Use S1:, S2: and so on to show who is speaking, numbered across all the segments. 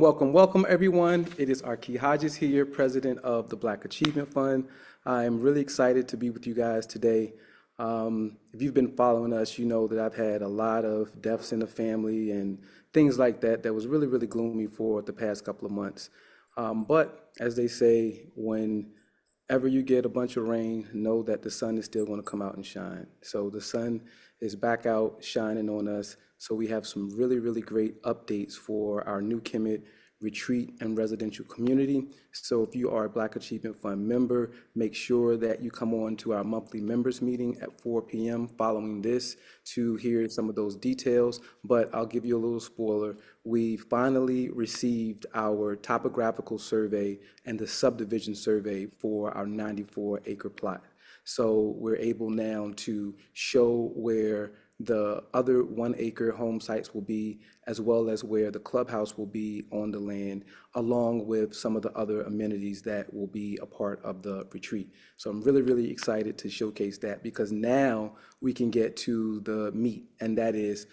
S1: Welcome everyone. It is Arki Hodges here, president of the Black Achievement Fund. I am really excited to be with you guys today. If you've been following us, you know that I've had a lot of deaths in the family and things like that that was really gloomy for the past couple of months. But as they say, whenever you get a bunch of rain, know that the sun is still going to come out and shine. So the sun is back out shining on us. So we have some really great updates for our New Kemet retreat and residential community. So if you are a Black Achievement Fund member, make sure that you come on to our monthly members meeting at 4 p.m. following this to hear some of those details. But I'll give you a little spoiler. We finally received our topographical survey and the subdivision survey for our 94-acre plot. So we're able now to show where the other 1-acre home sites will be, as well as where the clubhouse will be on the land, along with some of the other amenities that will be a part of the retreat. So I'm really excited to showcase that, because now we can get to the meat, and that is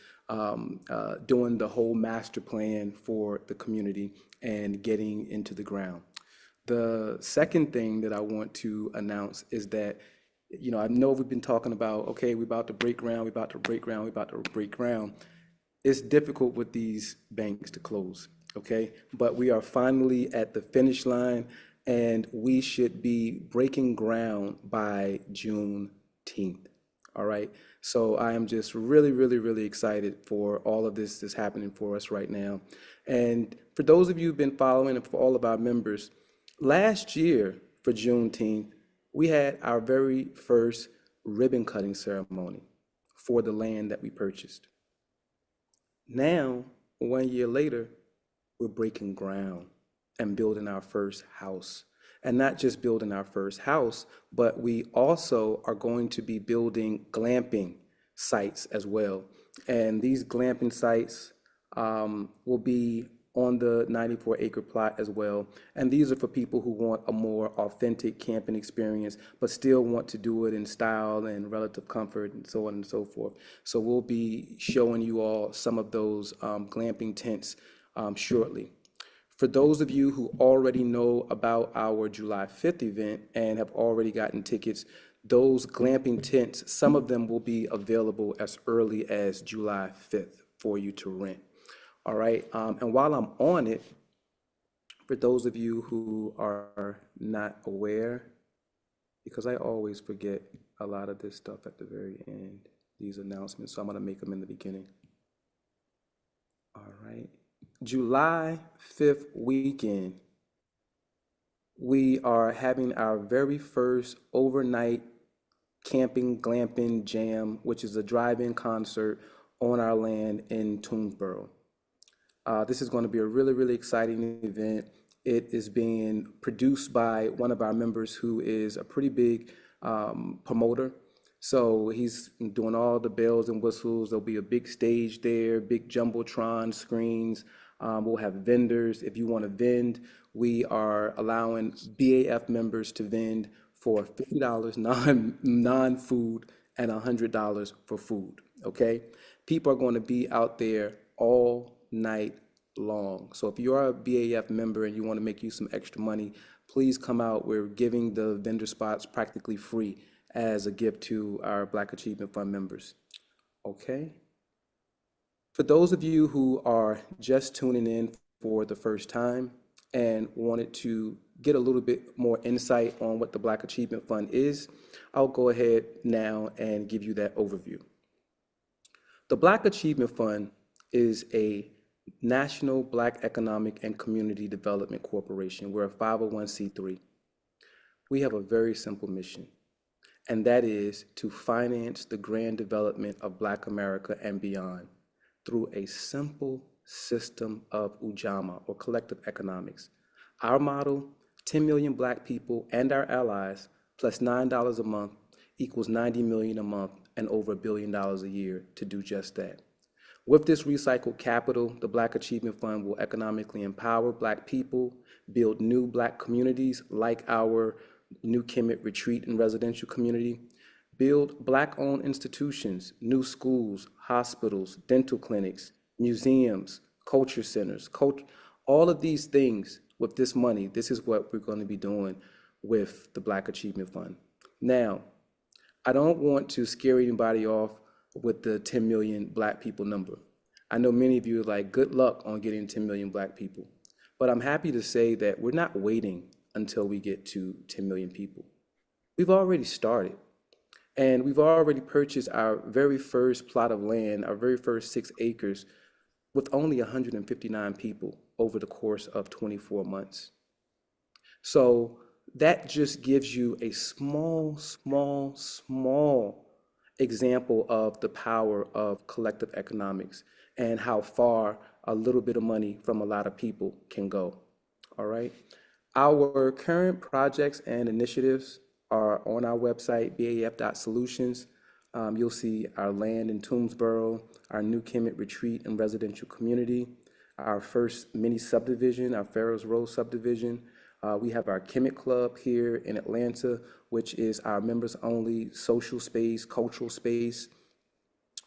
S1: doing the whole master plan for the community and getting into the ground. The second thing that I want to announce is that, I know we've been talking about, okay, we're about to break ground, we're about to break ground, we're about to break ground. It's difficult with these banks to close, okay? But we are finally at the finish line, and we should be breaking ground by Juneteenth, all right? So I am just really excited for all of this that's happening for us right now. And for those of you who've been following, and for all of our members, last year for Juneteenth, we had our very first ribbon cutting ceremony for the land that we purchased. Now, 1 year later, we're breaking ground and building our first house. And not just building our first house, but we also are going to be building glamping sites as well. And these glamping sites will be on the 94-acre plot as well. And these are for people who want a more authentic camping experience, but still want to do it in style and relative comfort and so on and so forth. So we'll be showing you all some of those glamping tents shortly. For those of you who already know about our July 5th event and have already gotten tickets, those glamping tents, some of them will be available as early as July 5th for you to rent. All right, and while I'm on it, for those of you who are not aware, because I always forget a lot of this stuff at the very end, these announcements, so I'm gonna make them in the beginning. All right, July 5th weekend, we are having our very first overnight camping, glamping jam, which is a drive-in concert on our land in Toomsboro. This is going to be a really exciting event. It is being produced by one of our members who is a pretty big promoter. So he's doing all the bells and whistles. There'll be a big stage there, big jumbotron screens. We'll have vendors. If you want to vend, we are allowing BAF members to vend for $50 non-food and $100 for food, okay? People are going to be out there all night long. So if you are a BAF member and you want to make you some extra money, please come out. We're giving the vendor spots practically free as a gift to our Black Achievement Fund members. Okay. For those of you who are just tuning in for the first time and wanted to get a little bit more insight on what the Black Achievement Fund is, I'll go ahead now and give you that overview. The Black Achievement Fund is a National Black Economic and Community Development Corporation. We're a 501c3. We have a very simple mission, and that is to finance the grand development of Black America and beyond through a simple system of Ujamaa, or collective economics. Our model, 10 million Black people and our allies, plus $9 a month equals 90 million a month and over $1 billion a year to do just that. With this recycled capital, the Black Achievement Fund will economically empower Black people, build new Black communities like our New Kemet retreat and residential community, build Black-owned institutions, new schools, hospitals, dental clinics, museums, culture centers, All of these things with this money, this is what we're going to be doing with the Black Achievement Fund. Now, I don't want to scare anybody off with the 10 million Black people number. I know many of you are like, good luck on getting 10 million Black people. But I'm happy to say that we're not waiting until we get to 10 million people. We've already started. And we've already purchased our very first plot of land, our very first 6 acres, with only 159 people over the course of 24 months. So that just gives you a small example of the power of collective economics and how far a little bit of money from a lot of people can go. All right. Our current projects and initiatives are on our website, baf.solutions. You'll see our land in Toomsboro, our new Kemet retreat and residential community, our first mini subdivision, our Farrows Road subdivision. We have our Kemet Club here in Atlanta, which is our members only social space, cultural space.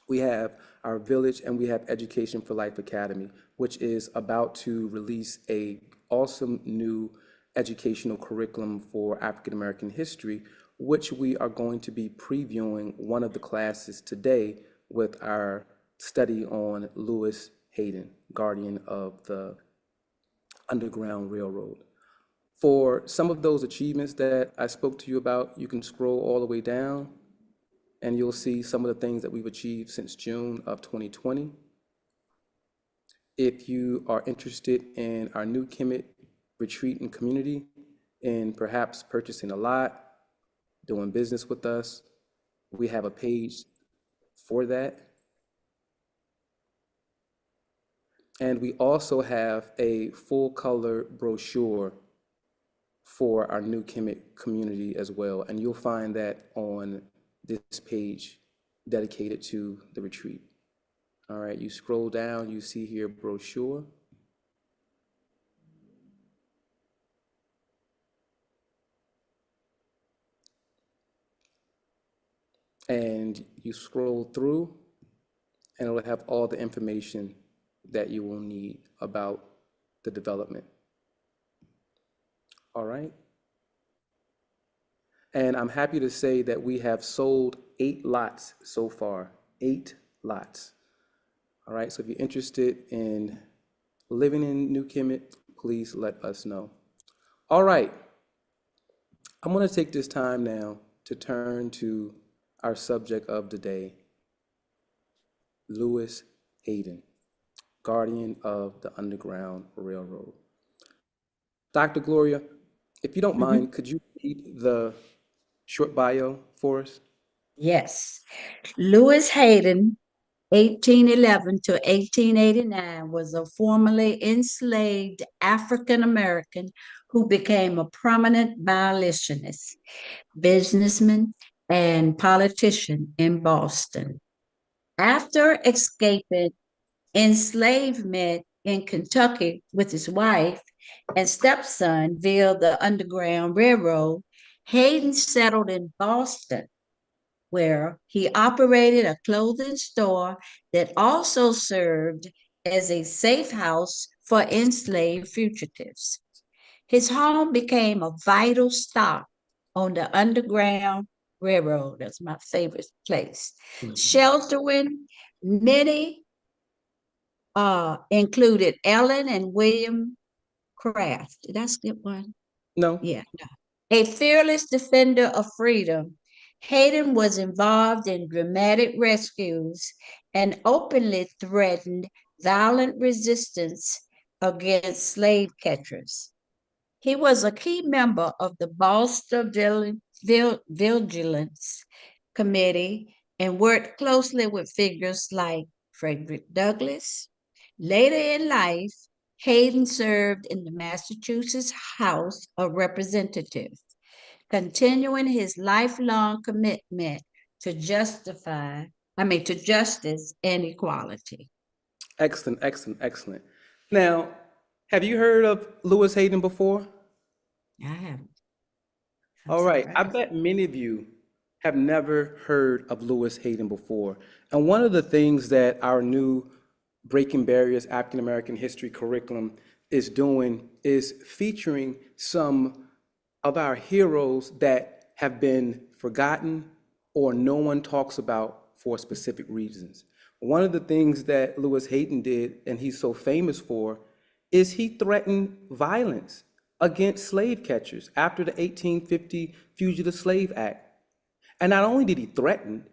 S1: We have our village, and we have Education for Life Academy, which is about to release a awesome new educational curriculum for African American history, which we are going to be previewing one of the classes today with our study on Lewis Hayden, guardian of the Underground Railroad. For some of those achievements that I spoke to you about, you can scroll all the way down and you'll see some of the things that we've achieved since June of 2020. If you are interested in our new Kemet retreat and community and perhaps purchasing a lot, doing business with us, we have a page for that. And we also have a full color brochure for our new Kemet community as well. And you'll find that on this page dedicated to the retreat. All right, you scroll down, you see here brochure. And you scroll through and it'll have all the information that you will need about the development. All right. And I'm happy to say that we have sold 8 lots so far, 8 lots. All right, so if you're interested in living in New Kemet, please let us know. All right, I'm gonna take this time now to turn to our subject of the day, Lewis Hayden, guardian of the Underground Railroad. Dr. Gloria, if you don't mind, could you read the short bio for us?
S2: Yes. Lewis Hayden, 1811 to 1889, was a formerly enslaved African American who became a prominent abolitionist, businessman, and politician in Boston. After escaping enslavement in Kentucky with his wife and stepson via the Underground Railroad, Hayden settled in Boston, where he operated a clothing store that also served as a safe house for enslaved fugitives. His home became a vital stop on the Underground Railroad. That's my favorite place. Sheltering many included Ellen and William Craft. Did I skip one?
S1: No.
S2: Yeah. A fearless defender of freedom, Hayden was involved in dramatic rescues and openly threatened violent resistance against slave catchers. He was a key member of the Boston Vigilance Committee and worked closely with figures like Frederick Douglass. Later in life, Hayden served in the Massachusetts House of Representatives, continuing his lifelong commitment to to justice and equality.
S1: Excellent, excellent, excellent. Now, have you heard of Lewis Hayden before?
S2: I haven't. I'm
S1: All right, I
S2: surprised.
S1: bet many of you have never heard of Lewis Hayden before. And one of the things that our new Breaking Barriers African American History curriculum is doing is featuring some of our heroes that have been forgotten or no one talks about for specific reasons. One of the things that Lewis Hayden did, and he's so famous for, is he threatened violence against slave catchers after the 1850 Fugitive Slave Act. And not only did he threaten,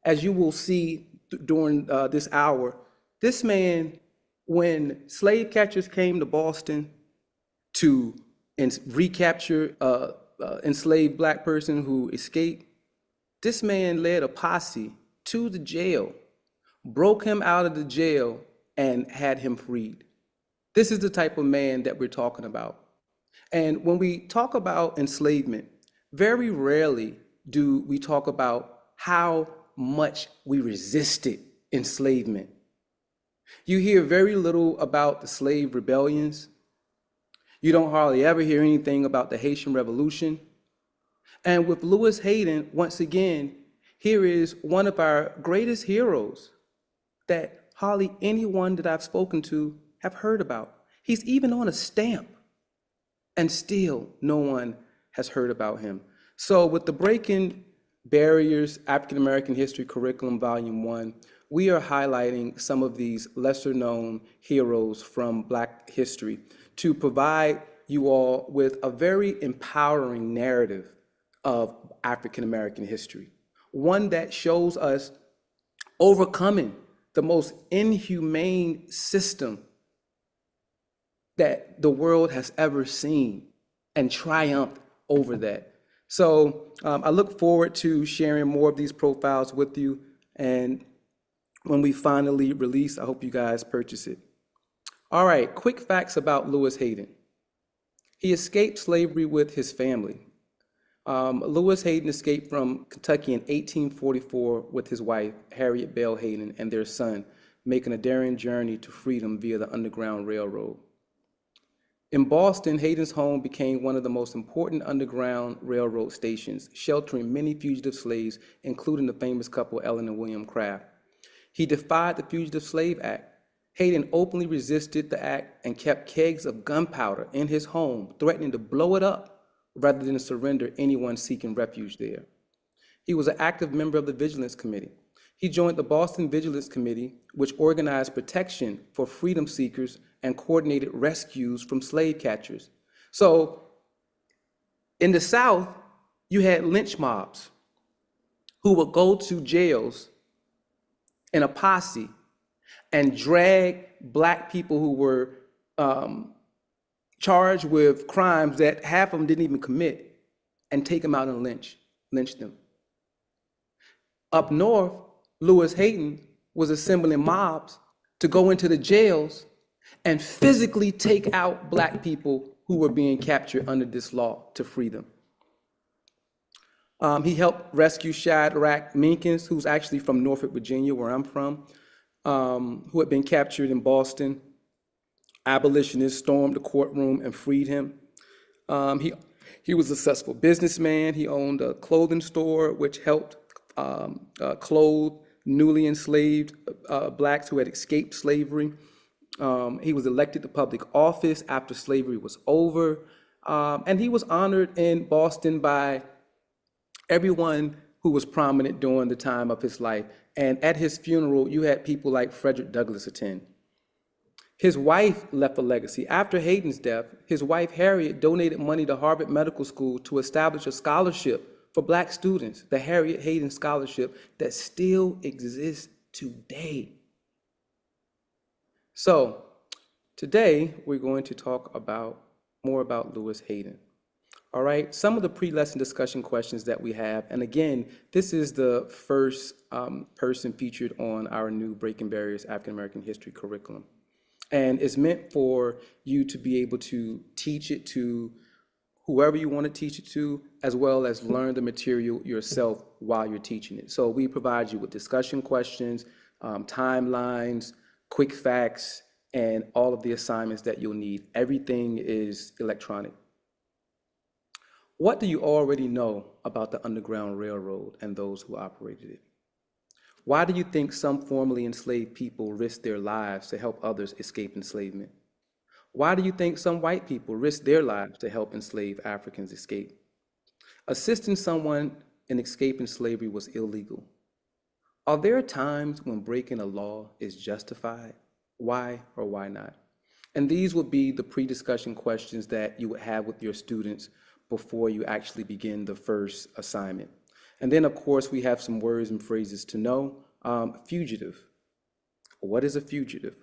S1: as you will see during this hour, this man, when slave catchers came to Boston to recapture enslaved black person who escaped, this man led a posse to the jail, broke him out of the jail, and had him freed. This is the type of man that we're talking about. And when we talk about enslavement, very rarely do we talk about how much we resisted enslavement. You hear very little about the slave rebellions. You don't hardly ever hear anything about the Haitian Revolution. And with Lewis Hayden, once again, here is one of our greatest heroes that hardly anyone that I've spoken to have heard about. He's even on a stamp, and still no one has heard about him. So with the Breaking Barriers African American History Curriculum Volume 1, we are highlighting some of these lesser known heroes from Black history to provide you all with a very empowering narrative of African American history. One that shows us overcoming the most inhumane system that the world has ever seen and triumphed over that. So I look forward to sharing more of these profiles with you. And when we finally release, I hope you guys purchase it. All right, quick facts about Lewis Hayden. He escaped slavery with his family. Lewis Hayden escaped from Kentucky in 1844 with his wife, Harriet Bell Hayden, and their son, making a daring journey to freedom via the Underground Railroad. In Boston, Hayden's home became one of the most important Underground Railroad stations, sheltering many fugitive slaves, including the famous couple Ellen and William Craft. He defied the Fugitive Slave Act. Hayden openly resisted the act and kept kegs of gunpowder in his home, threatening to blow it up rather than surrender anyone seeking refuge there. He was an active member of the Vigilance Committee. He joined the Boston Vigilance Committee, which organized protection for freedom seekers and coordinated rescues from slave catchers. So in the South, you had lynch mobs who would go to jails in a posse and drag Black people who were charged with crimes that half of them didn't even commit and take them out and lynch them. Up north, Lewis Hayden was assembling mobs to go into the jails and physically take out Black people who were being captured under this law to free them. He helped rescue Shadrach Minkins, who's actually from Norfolk, Virginia, where I'm from, who had been captured in Boston. Abolitionists stormed the courtroom and freed him. He was a successful businessman. He owned a clothing store which helped clothe newly enslaved Blacks who had escaped slavery. He was elected to public office after slavery was over. And he was honored in Boston by everyone who was prominent during the time of his life. And at his funeral, you had people like Frederick Douglass attend. His wife left a legacy. After Hayden's death, his wife Harriet donated money to Harvard Medical School to establish a scholarship for Black students, the Harriet Hayden Scholarship, that still exists today. So today we're going to talk more about Lewis Hayden. All right, some of the pre-lesson discussion questions that we have, and again, this is the first person featured on our new Breaking Barriers African American History curriculum. And it's meant for you to be able to teach it to whoever you want to teach it to, as well as learn the material yourself while you're teaching it. So we provide you with discussion questions, timelines, quick facts, and all of the assignments that you'll need. Everything is electronic. What do you already know about the Underground Railroad and those who operated it? Why do you think some formerly enslaved people risked their lives to help others escape enslavement? Why do you think some white people risked their lives to help enslaved Africans escape? Assisting someone in escaping slavery was illegal. Are there times when breaking a law is justified? Why or why not? And these would be the pre-discussion questions that you would have with your students before you actually begin the first assignment. And then, of course, we have some words and phrases to know. Fugitive. What is a fugitive?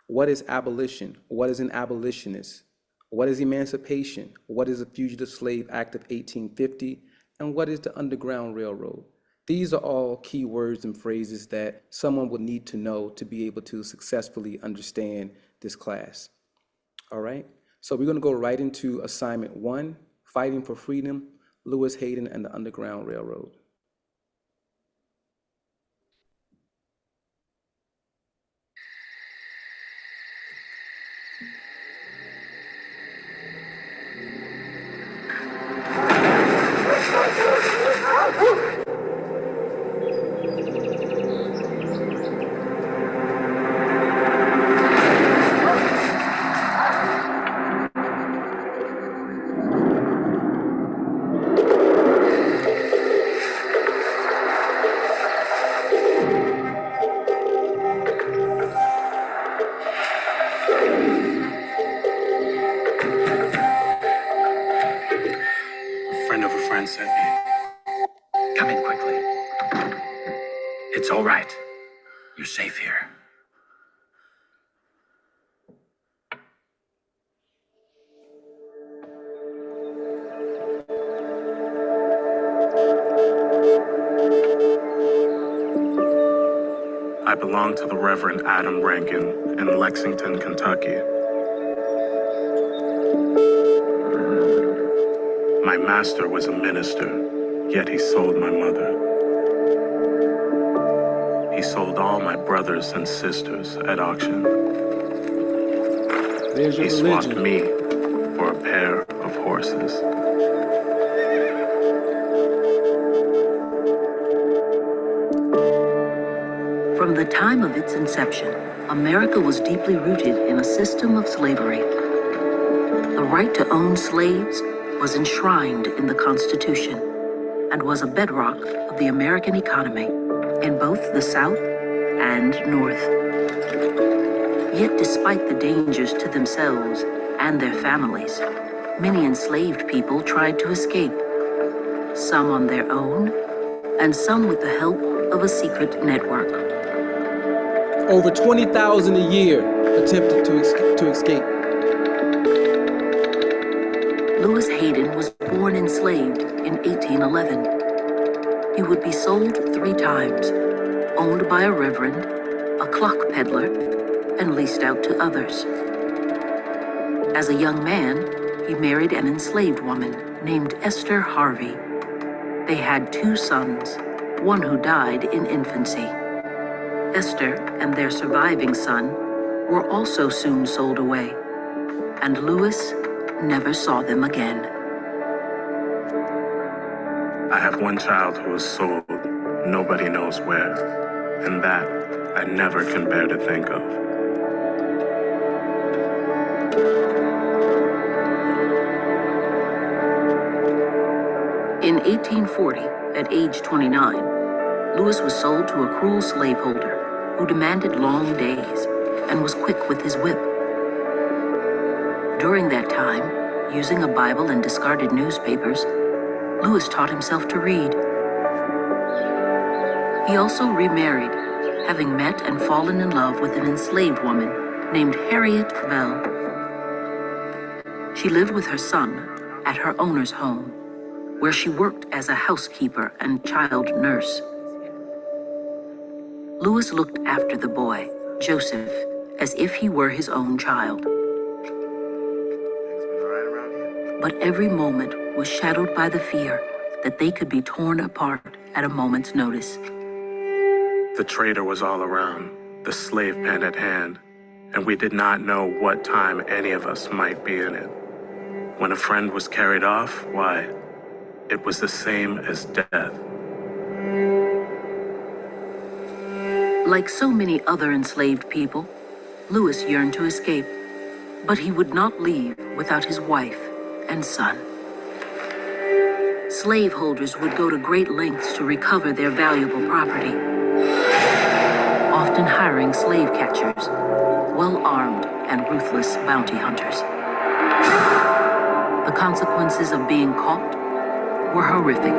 S1: What is abolition? What is an abolitionist? What is emancipation? What is the Fugitive Slave Act of 1850? And what is the Underground Railroad? These are all key words and phrases that someone would need to know to be able to successfully understand this class. All right, so we're going to go right into assignment 1, Fighting for Freedom, Lewis Hayden and the Underground Railroad.
S3: Sent me. Come in quickly. It's all right. You're safe here. I belong to the Reverend Adam Rankin in Lexington, Kentucky. My master was a minister, yet he sold my mother. He sold all my brothers and sisters at auction. He swapped me for a pair of horses.
S4: From the time of its inception, America was deeply rooted in a system of slavery. The right to own slaves was enshrined in the Constitution and was a bedrock of the American economy in both the South and North. Yet despite the dangers to themselves and their families, many enslaved people tried to escape, some on their own and some with the help of a secret network.
S1: Over 20,000 a year attempted to escape.
S4: Lewis Hayden was born enslaved in 1811. He would be sold 3 times, owned by a reverend, a clock peddler, and leased out to others. As a young man, he married an enslaved woman named Esther Harvey. They had 2 sons, one who died in infancy. Esther and their surviving son were also soon sold away, and Lewis never saw them again.
S3: I have one child who was sold, nobody knows where, and that I never can bear to think of.
S4: In 1840, at age 29, Lewis was sold to a cruel slaveholder who demanded long days and was quick with his whip. During that time, using a Bible and discarded newspapers, Lewis taught himself to read. He also remarried, having met and fallen in love with an enslaved woman named Harriet Bell. She lived with her son at her owner's home, where she worked as a housekeeper and child nurse. Lewis looked after the boy, Joseph, as if he were his own child. But every moment was shadowed by the fear that they could be torn apart at a moment's notice.
S3: The trader was all around, the slave pen at hand, and we did not know what time any of us might be in it. When a friend was carried off, why, it was the same as death.
S4: Like so many other enslaved people, Lewis yearned to escape. But he would not leave without his wife and son. Slaveholders would go to great lengths to recover their valuable property, often hiring slave catchers, well-armed and ruthless bounty hunters. The consequences of being caught were horrific.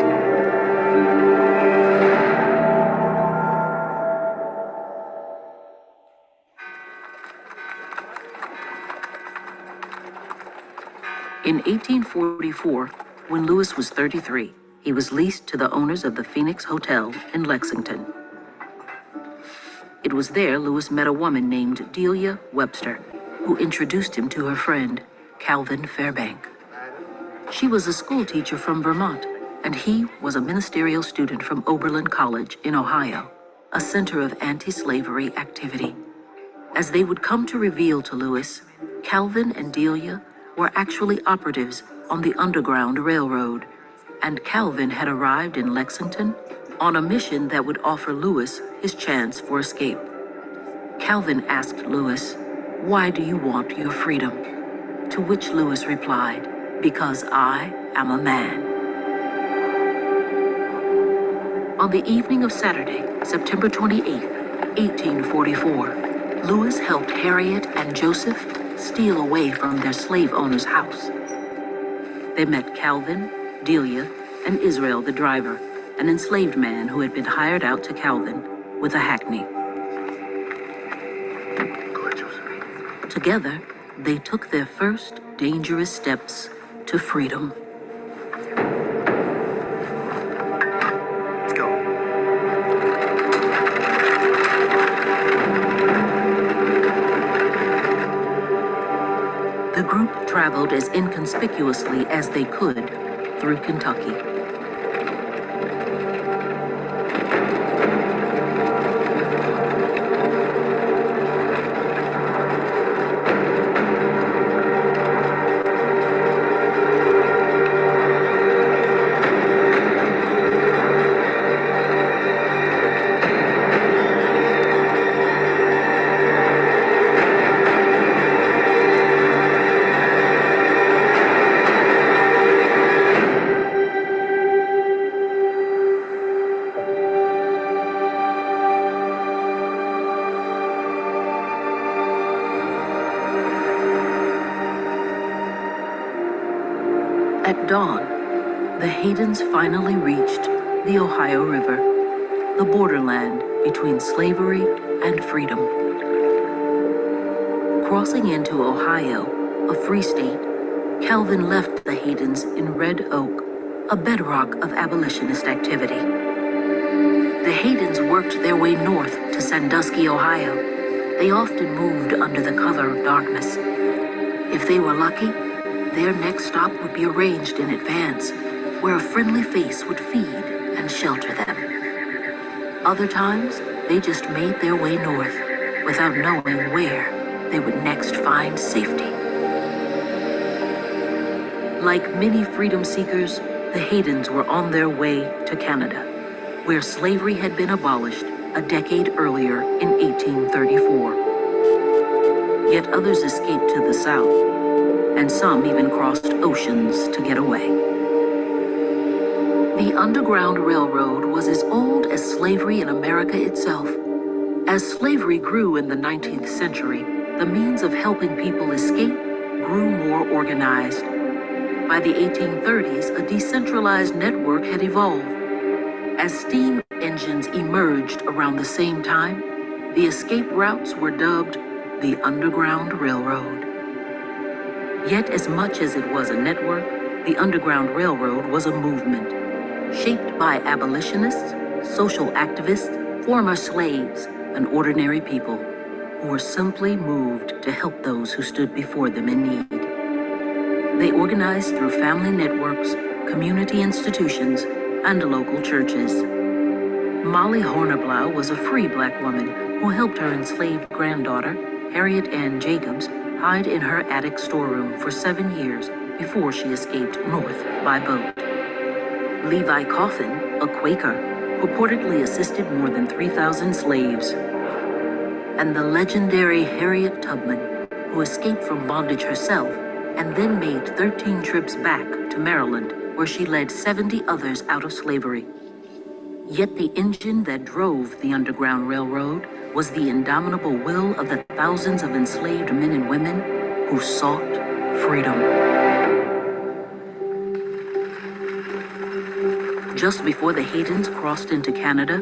S4: In 1844, when Lewis was 33, he was leased to the owners of the Phoenix Hotel in Lexington. It was there Lewis met a woman named Delia Webster, who introduced him to her friend, Calvin Fairbank. She was a school teacher from Vermont, and he was a ministerial student from Oberlin College in Ohio, a center of anti-slavery activity. As they would come to reveal to Lewis, Calvin and Delia were actually operatives on the Underground Railroad, and Calvin had arrived in Lexington on a mission that would offer Lewis his chance for escape. Calvin asked Lewis, "Why do you want your freedom?" To which Lewis replied, "Because I am a man." On the evening of Saturday, September 28, 1844, Lewis helped Harriet and Joseph steal away from their slave owner's house. They met Calvin, Delia, and Israel the driver, an enslaved man who had been hired out to Calvin with a hackney. Together, they took their first dangerous steps to freedom.
S5: Let's go.
S4: The group traveled as inconspicuously as they could through Kentucky. At dawn, the Haydens finally reached the Ohio River, the borderland between slavery and freedom. Crossing into Ohio, a free state, Calvin left the Haydens in Red Oak, a bedrock of abolitionist activity. The Haydens worked their way north to Sandusky, Ohio. They often moved under the cover of darkness. If they were lucky, their next stop would be arranged in advance, where a friendly face would feed and shelter them. Other times, they just made their way north without knowing where they would next find safety. Like many freedom seekers, the Haydens were on their way to Canada, where slavery had been abolished a decade earlier in 1834. Yet others escaped to the south, and some even crossed oceans to get away. The Underground Railroad was as old as slavery in America itself. As slavery grew in the 19th century, the means of helping people escape grew more organized. By the 1830s, a decentralized network had evolved. As steam engines emerged around the same time, the escape routes were dubbed the Underground Railroad. Yet as much as it was a network, the Underground Railroad was a movement, shaped by abolitionists, social activists, former slaves, and ordinary people who were simply moved to help those who stood before them in need. They organized through family networks, community institutions, and local churches. Molly Horniblow was a free Black woman who helped her enslaved granddaughter, Harriet Ann Jacobs, hide in her attic storeroom for 7 years before she escaped north by boat. Levi Coffin, a Quaker, reportedly assisted more than 3,000 slaves. And the legendary Harriet Tubman, who escaped from bondage herself and then made 13 trips back to Maryland, where she led 70 others out of slavery. Yet the engine that drove the Underground Railroad was the indomitable will of the thousands of enslaved men and women who sought freedom. Just before the Haydens crossed into Canada,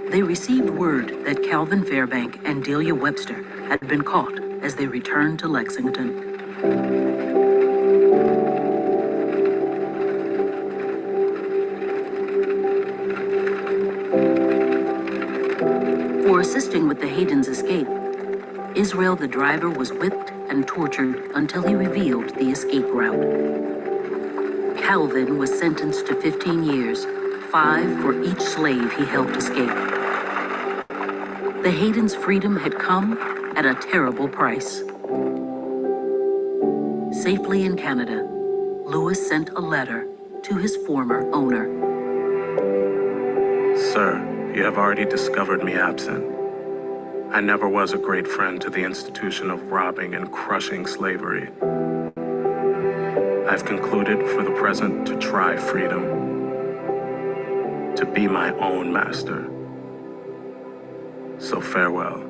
S4: they received word that Calvin Fairbank and Delia Webster had been caught as they returned to Lexington. For assisting with the Haydens' escape, Israel the driver was whipped and tortured until he revealed the escape route. Calvin was sentenced to 15 years, 5 for each slave he helped escape. The Haydens' freedom had come at a terrible price. Safely in Canada, Lewis sent a letter to his former owner.
S3: Sir, you have already discovered me absent. I never was a great friend to the institution of robbing and crushing slavery. I've concluded for the present to try freedom, to be my own master. So farewell.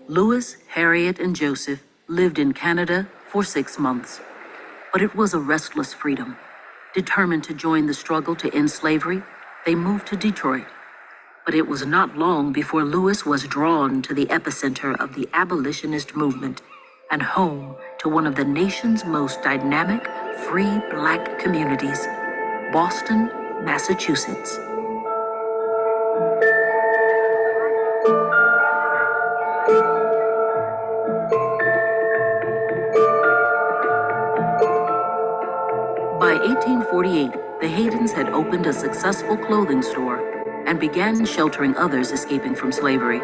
S4: Lewis, Harriet, and Joseph lived in Canada for 6 months, but it was a restless freedom. Determined to join the struggle to end slavery, they moved to Detroit. But it was not long before Lewis was drawn to the epicenter of the abolitionist movement and home to one of the nation's most dynamic, free Black communities, Boston, Massachusetts. By 1848, the Haydens had opened a successful clothing store and began sheltering others escaping from slavery.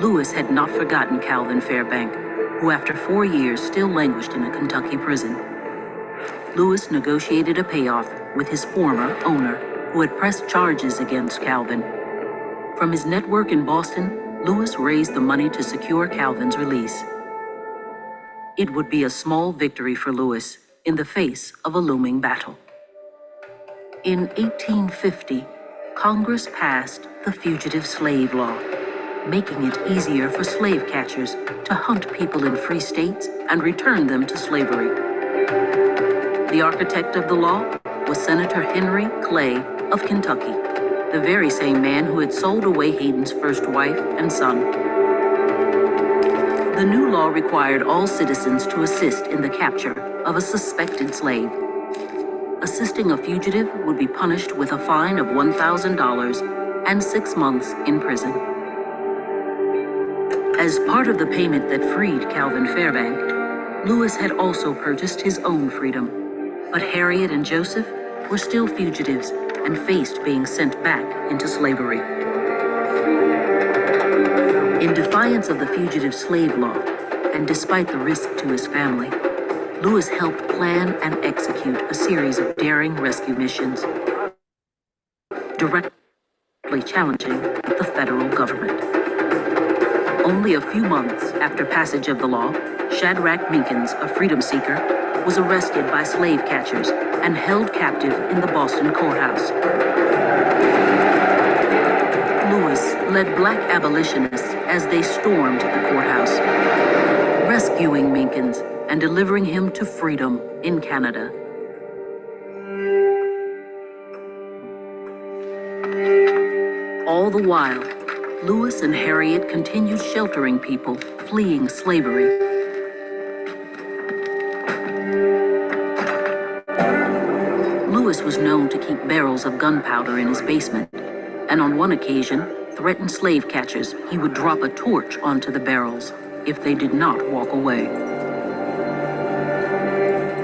S4: Lewis had not forgotten Calvin Fairbank, who after 4 years still languished in a Kentucky prison. Lewis negotiated a payoff with his former owner, who had pressed charges against Calvin. From his network in Boston, Lewis raised the money to secure Calvin's release. It would be a small victory for Lewis in the face of a looming battle. In 1850, Congress passed the Fugitive Slave Law, making it easier for slave catchers to hunt people in free states and return them to slavery. The architect of the law was Senator Henry Clay of Kentucky, the very same man who had sold away Hayden's first wife and son. The new law required all citizens to assist in the capture of a suspected slave. Assisting a fugitive would be punished with a fine of $1,000 and 6 months in prison. As part of the payment that freed Calvin Fairbank, Lewis had also purchased his own freedom. But Harriet and Joseph were still fugitives and faced being sent back into slavery. In defiance of the fugitive slave law, and despite the risk to his family, Lewis helped plan and execute a series of daring rescue missions, directly challenging the federal government. Only a few months after passage of the law, Shadrach Minkins, a freedom seeker, was arrested by slave catchers and held captive in the Boston courthouse. Lewis led Black abolitionists as they stormed the courthouse, rescuing Minkins and delivering him to freedom in Canada. All the while, Lewis and Harriet continued sheltering people fleeing slavery. Lewis was known to keep barrels of gunpowder in his basement, and on one occasion threatened slave catchers he would drop a torch onto the barrels if they did not walk away.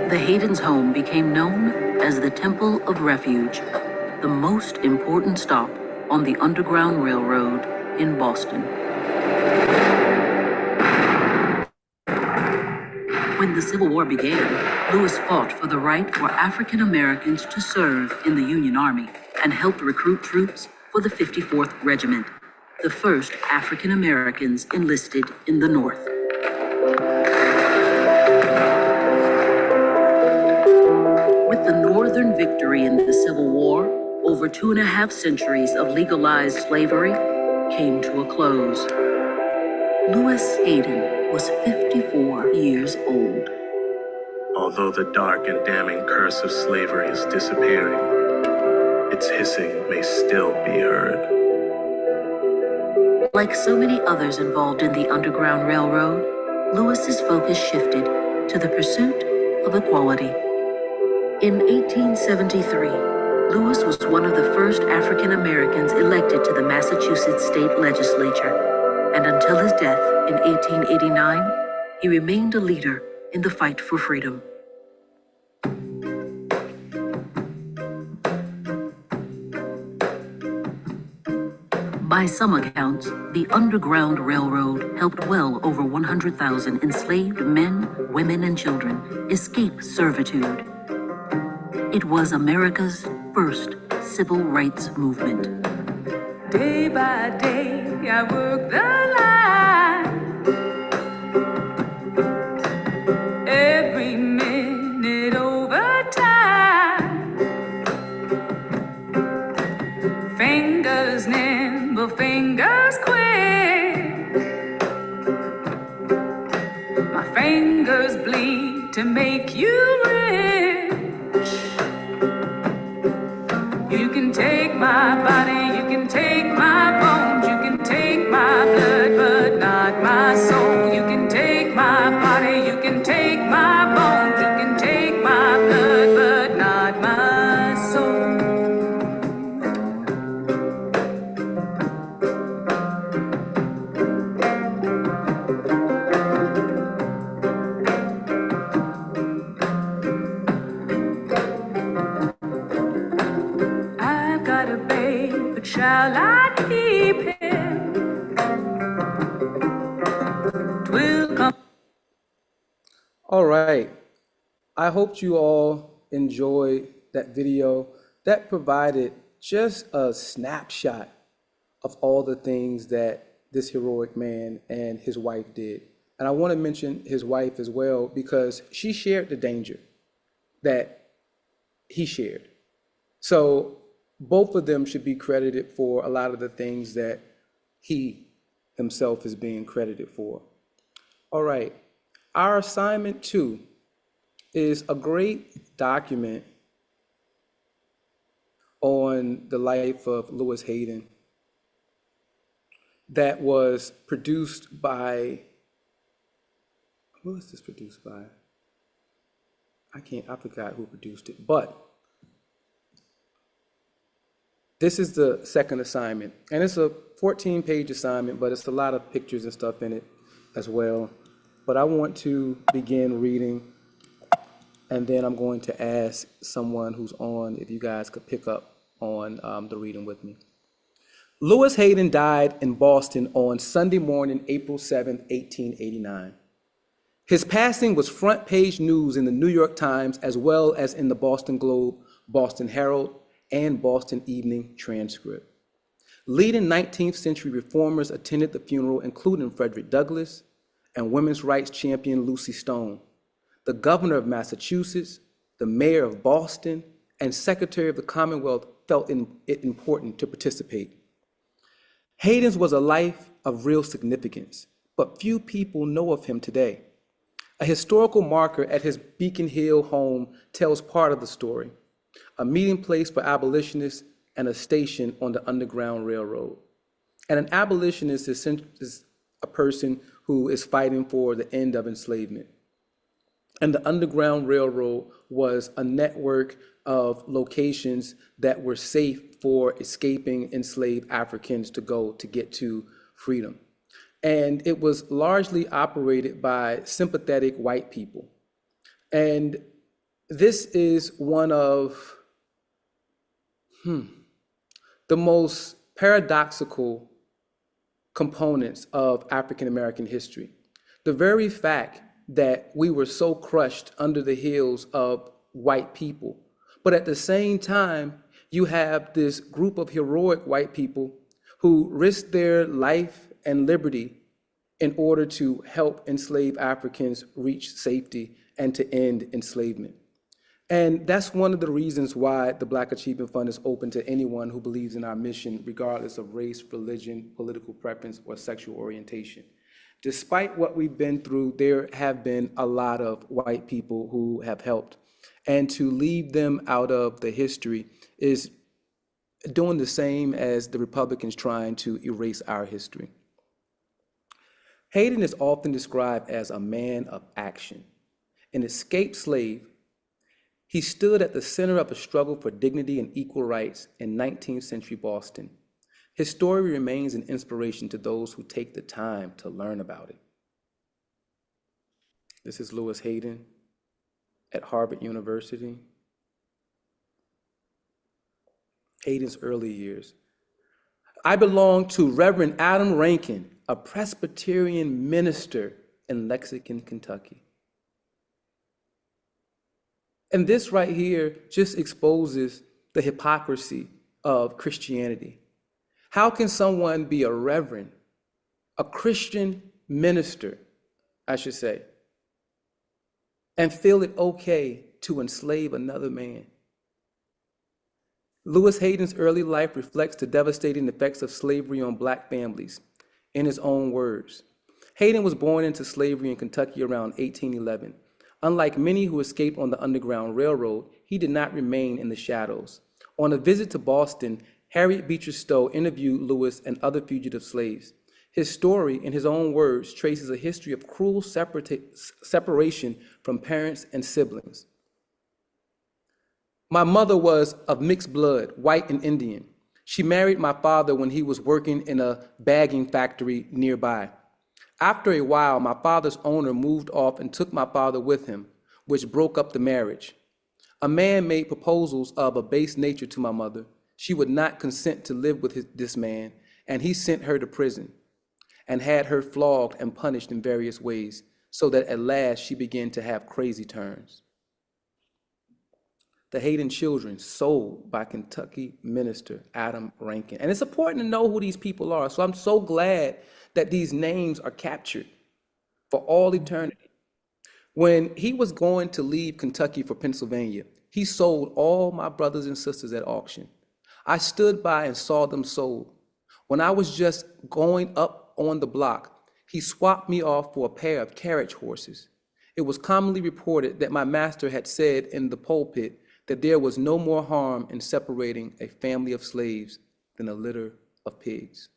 S4: The Haydens' home became known as the Temple of Refuge, the most important stop on the Underground Railroad in Boston. When the Civil War began, Lewis fought for the right for African Americans to serve in the Union Army and helped recruit troops for the 54th Regiment. the first African Americans enlisted in the North. With the Northern victory in the Civil War, over 2.5 centuries of legalized slavery came to a close. Lewis Hayden was 54 years old.
S3: Although the dark and damning curse of slavery is disappearing, its hissing may still be heard.
S4: Like so many others involved in the Underground Railroad, Lewis's focus shifted to the pursuit of equality. In 1873, Lewis was one of the first African Americans elected to the Massachusetts state legislature, and until his death in 1889, he remained a leader in the fight for freedom. By some accounts, the Underground Railroad helped well over 100,000 enslaved men, women, and children escape servitude. It was America's first civil rights movement.
S6: Day by day, I work the line. Every minute overtime. Fingers nimble, fingers quick. My fingers bleed to make you rich. You can take my body, you can take my bones, you can take my blood, but not my soul. You can take my body, you can take my bones, you can take my blood, but not my soul. I've got a babe, but shall I keep him? 'Twill come.
S1: All right. I hope you all enjoyed that video. That provided just a snapshot of all the things that this heroic man and his wife did. And I want to mention his wife as well, because she shared the danger that he shared. So both of them should be credited for a lot of the things that he himself is being credited for. All right. Our assignment 2 is a great document on the life of Lewis Hayden that was produced by, who was this produced by? I forgot who produced it, but this is the second assignment, and it's a 14-page assignment, but it's a lot of pictures and stuff in it as well. But I want to begin reading, and then I'm going to ask someone who's on if you guys could pick up on the reading with me. Lewis Hayden died in Boston on Sunday morning, April 7, 1889. His passing was front-page news in the New York Times, as well as in the Boston Globe, Boston Herald, and Boston Evening Transcript. Leading 19th century reformers attended the funeral, including Frederick Douglass and women's rights champion Lucy Stone, the governor of Massachusetts, the mayor of Boston, and secretary of the Commonwealth felt it important to participate. Hayden's was a life of real significance, but few people know of him today. A historical marker at his Beacon Hill home tells part of the story: a meeting place for abolitionists and a station on the Underground Railroad. And an abolitionist is a person who is fighting for the end of enslavement. And the Underground Railroad was a network of locations that were safe for escaping enslaved Africans to go to get to freedom. And it was largely operated by sympathetic white people. And this is one of the most paradoxical components of African American history. The very fact that we were so crushed under the heels of white people, but at the same time, you have this group of heroic white people who risked their life and liberty in order to help enslaved Africans reach safety and to end enslavement. And that's one of the reasons why the Black Achievement Fund is open to anyone who believes in our mission, regardless of race, religion, political preference, or sexual orientation. Despite what we've been through, there have been a lot of white people who have helped. And to leave them out of the history is doing the same as the Republicans trying to erase our history. Hayden is often described as a man of action. An escaped slave, he stood at the center of a struggle for dignity and equal rights in 19th century Boston. His story remains an inspiration to those who take the time to learn about it. This is Lewis Hayden at Harvard University. Hayden's early years. I belong to Reverend Adam Rankin, a Presbyterian minister in Lexington, Kentucky. And this right here just exposes the hypocrisy of Christianity. How can someone be a reverend, a Christian minister, I should say, and feel it okay to enslave another man? Lewis Hayden's early life reflects the devastating effects of slavery on Black families. In his own words, Hayden was born into slavery in Kentucky around 1811. Unlike many who escaped on the Underground Railroad, he did not remain in the shadows. On a visit to Boston, Harriet Beecher Stowe interviewed Lewis and other fugitive slaves. His story, in his own words, traces a history of cruel separation from parents and siblings. My mother was of mixed blood, white and Indian. She married my father when he was working in a bagging factory nearby. After a while, my father's owner moved off and took my father with him, which broke up the marriage. A man made proposals of a base nature to my mother. She would not consent to live with this man, and he sent her to prison and had her flogged and punished in various ways, so that at last she began to have crazy turns. The Hayden Children, sold by Kentucky minister Adam Rankin. And it's important to know who these people are. So I'm so glad that these names are captured for all eternity. When he was going to leave Kentucky for Pennsylvania, he sold all my brothers and sisters at auction. I stood by and saw them sold. When I was just going up on the block, he swapped me off for a pair of carriage horses. It was commonly reported that my master had said in the pulpit that there was no more harm in separating a family of slaves than a litter of pigs.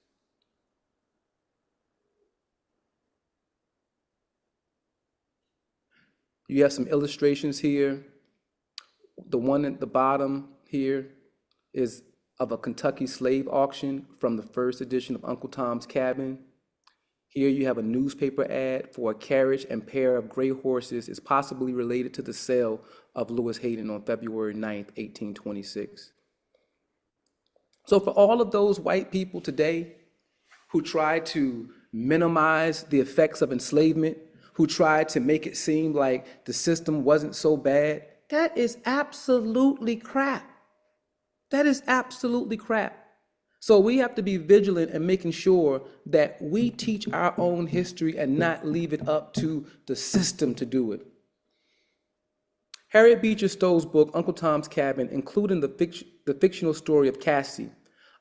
S1: You have some illustrations here. The one at the bottom here is of a Kentucky slave auction from the first edition of Uncle Tom's Cabin. Here you have a newspaper ad for a carriage and pair of gray horses is possibly related to the sale of Lewis Hayden on February 9th, 1826. So for all of those white people today who try to minimize the effects of enslavement, who try to make it seem like the system wasn't so bad, that is absolutely crap. That is absolutely crap. So we have to be vigilant in making sure that we teach our own history and not leave it up to the system to do it. Harriet Beecher Stowe's book, Uncle Tom's Cabin, including the fictional story of Cassie,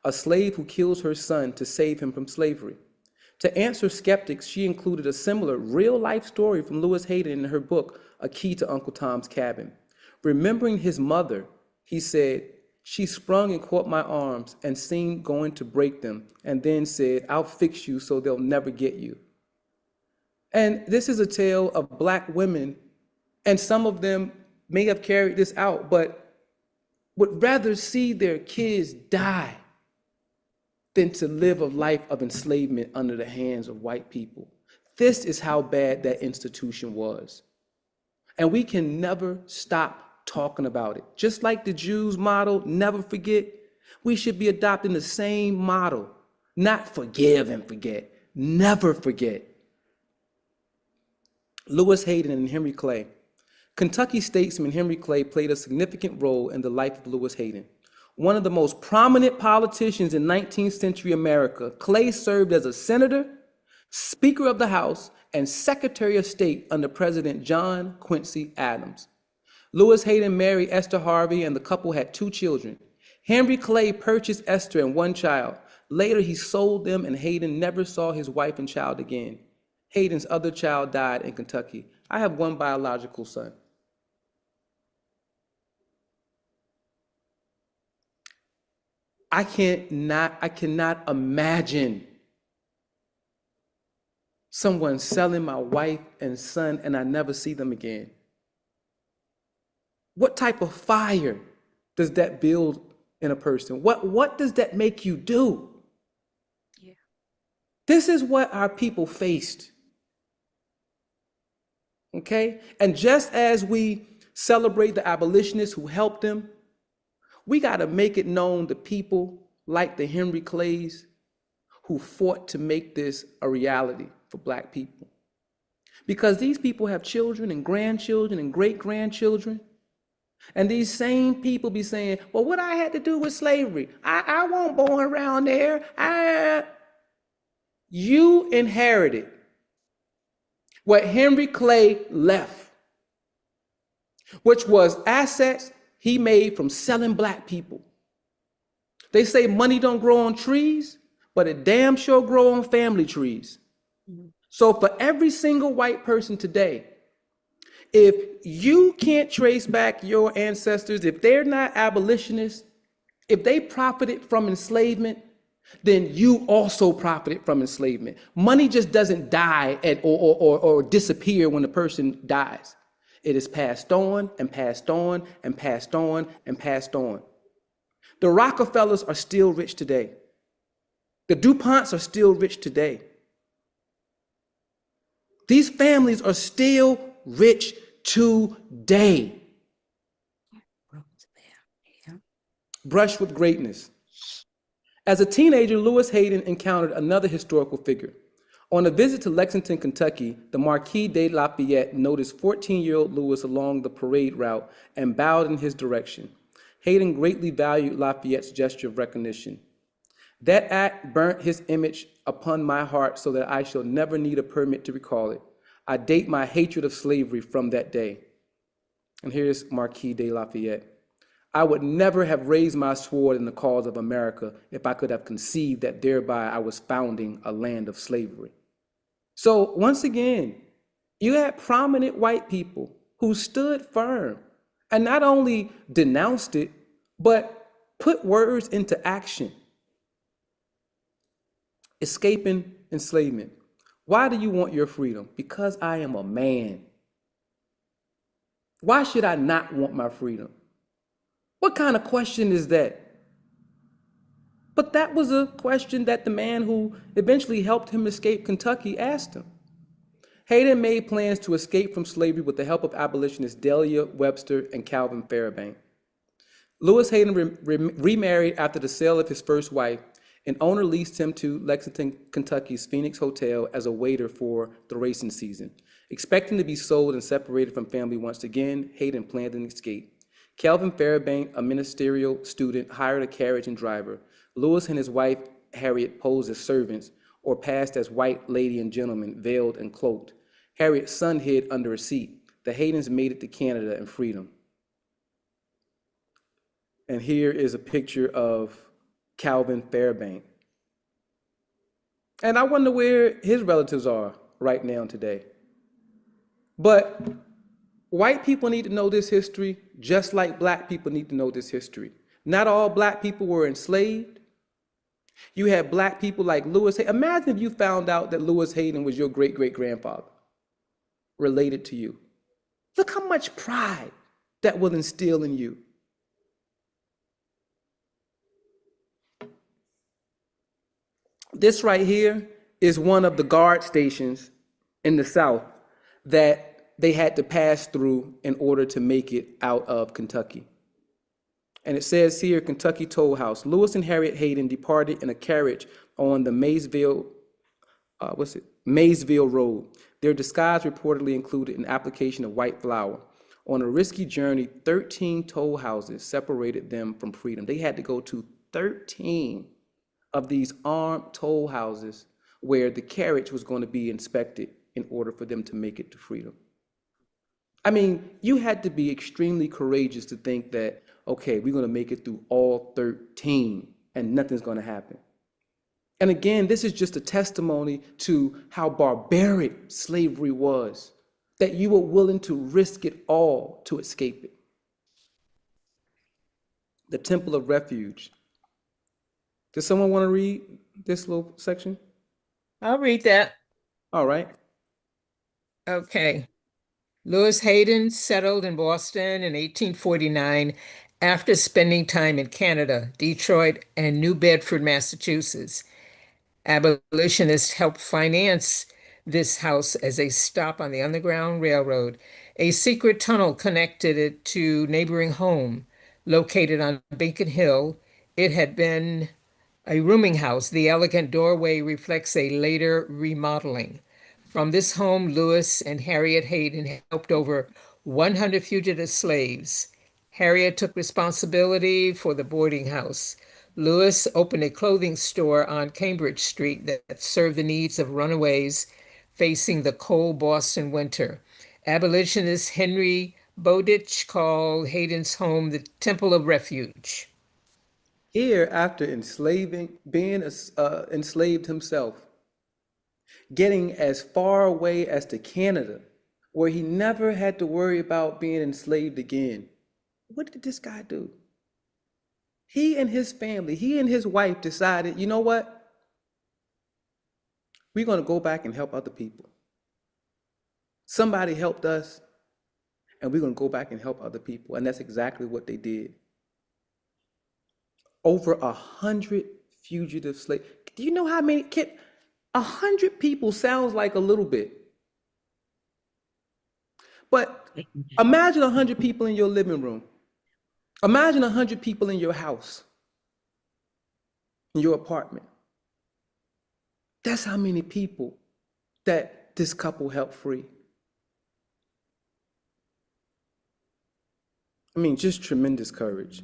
S1: a slave who kills her son to save him from slavery. To answer skeptics, she included a similar real-life story from Lewis Hayden in her book, A Key to Uncle Tom's Cabin. Remembering his mother, he said, "She sprung and caught my arms and seemed going to break them, and then said, 'I'll fix you so they'll never get you.'" And this is a tale of Black women, and some of them may have carried this out, but would rather see their kids die than to live a life of enslavement under the hands of white people. This is how bad that institution was. And we can never stop talking about it. Just like the Jews' model, never forget, we should be adopting the same model, not forgive and forget, never forget. Lewis Hayden and Henry Clay. Kentucky statesman Henry Clay played a significant role in the life of Lewis Hayden. one of the most prominent politicians in 19th century America, Clay served as a senator, Speaker of the House, and Secretary of State under President John Quincy Adams. Lewis Hayden married Esther Harvey, and the couple had 2 children. Henry Clay purchased Esther and 1 child. Later, he sold them, and Hayden never saw his wife and child again. Hayden's other child died in Kentucky. I have 1 biological son. I cannot imagine someone selling my wife and son and I never see them again. What type of fire does that build in a person? What does that make you do?
S2: Yeah.
S1: This is what our people faced. Okay? And just as we celebrate the abolitionists who helped them, we got to make it known to people like the Henry Clays who fought to make this a reality for Black people. Because these people have children and grandchildren and great-grandchildren. And these same people be saying, well, what I had to do with slavery? I wasn't born around there. You inherited what Henry Clay left, which was assets he made from selling Black people. They say money don't grow on trees, but it damn sure grow on family trees. So for every single white person today, if you can't trace back your ancestors, if they're not abolitionists, if they profited from enslavement, then you also profited from enslavement. Money just doesn't die or disappear when a person dies. It is passed on and passed on and passed on and passed on. The Rockefellers are still rich today. The DuPonts are still rich today. These families are still rich today. Brush with greatness. As a teenager, Lewis Hayden encountered another historical figure. On a visit to Lexington, Kentucky, the Marquis de Lafayette noticed 14-year-old Lewis along the parade route and bowed in his direction. Hayden greatly valued Lafayette's gesture of recognition. That act burnt his image upon my heart so that I shall never need a permit to recall it. I date my hatred of slavery from that day. And here's Marquis de Lafayette. I would never have raised my sword in the cause of America if I could have conceived that thereby I was founding a land of slavery. So once again, you had prominent white people who stood firm and not only denounced it, but put words into action. Escaping enslavement. Why do you want your freedom? Because I am a man. Why should I not want my freedom? What kind of question is that? But that was a question that the man who eventually helped him escape Kentucky asked him. Hayden made plans to escape from slavery with the help of abolitionists Delia Webster and Calvin Fairbank. Lewis Hayden remarried after the sale of his first wife. An owner leased him to Lexington, Kentucky's Phoenix Hotel as a waiter for the racing season. Expecting to be sold and separated from family once again, Hayden planned an escape. Calvin Fairbank, a ministerial student, hired a carriage and driver. Lewis and his wife, Harriet, posed as servants or passed as white lady and gentlemen, veiled and cloaked. Harriet's son hid under a seat. The Haydens made it to Canada and freedom. And here is a picture of Calvin Fairbank. And I wonder where his relatives are right now today. But white people need to know this history just like Black people need to know this history. Not all Black people were enslaved. You had Black people like Lewis Hayden. Imagine if you found out that Lewis Hayden was your great-great-grandfather, related to you. Look how much pride that will instill in you. This right here is one of the guard stations in the South that they had to pass through in order to make it out of Kentucky. And it says here, Kentucky Toll House. Lewis and Harriet Hayden departed in a carriage on the Maysville Road. Their disguise reportedly included an application of white flour. On a risky journey, 13 toll houses separated them from freedom. They had to go to 13 of these armed toll houses where the carriage was going to be inspected in order for them to make it to freedom. I mean, you had to be extremely courageous to think that, okay, we're going to make it through all 13 and nothing's going to happen. And again, this is just a testimony to how barbaric slavery was, that you were willing to risk it all to escape it. The Temple of Refuge. Does someone want to read this little section?
S7: I'll read that.
S1: All right.
S7: Okay. Lewis Hayden settled in Boston in 1849 after spending time in Canada, Detroit, and New Bedford, Massachusetts. Abolitionists helped finance this house as a stop on the Underground Railroad. A secret tunnel connected it to neighboring home located on Beacon Hill. It had been a rooming house. The elegant doorway reflects a later remodeling. From this home, Lewis and Harriet Hayden helped over 100 fugitive slaves. Harriet took responsibility for the boarding house. Lewis opened a clothing store on Cambridge Street that served the needs of runaways facing the cold Boston winter. Abolitionist Henry Bowditch called Hayden's home the Temple of Refuge.
S1: Here, after being enslaved himself, getting as far away as to Canada, where he never had to worry about being enslaved again, what did this guy do? He and his family, he and his wife decided, you know what? We're going to go back and help other people. Somebody helped us, and we're going to go back and help other people. And that's exactly what they did. Over 100 fugitive slaves. Do you know how many? 100 people sounds like a little bit. But imagine 100 people in your living room. Imagine 100 people in your house, in your apartment. That's how many people that this couple helped free. I mean, just tremendous courage.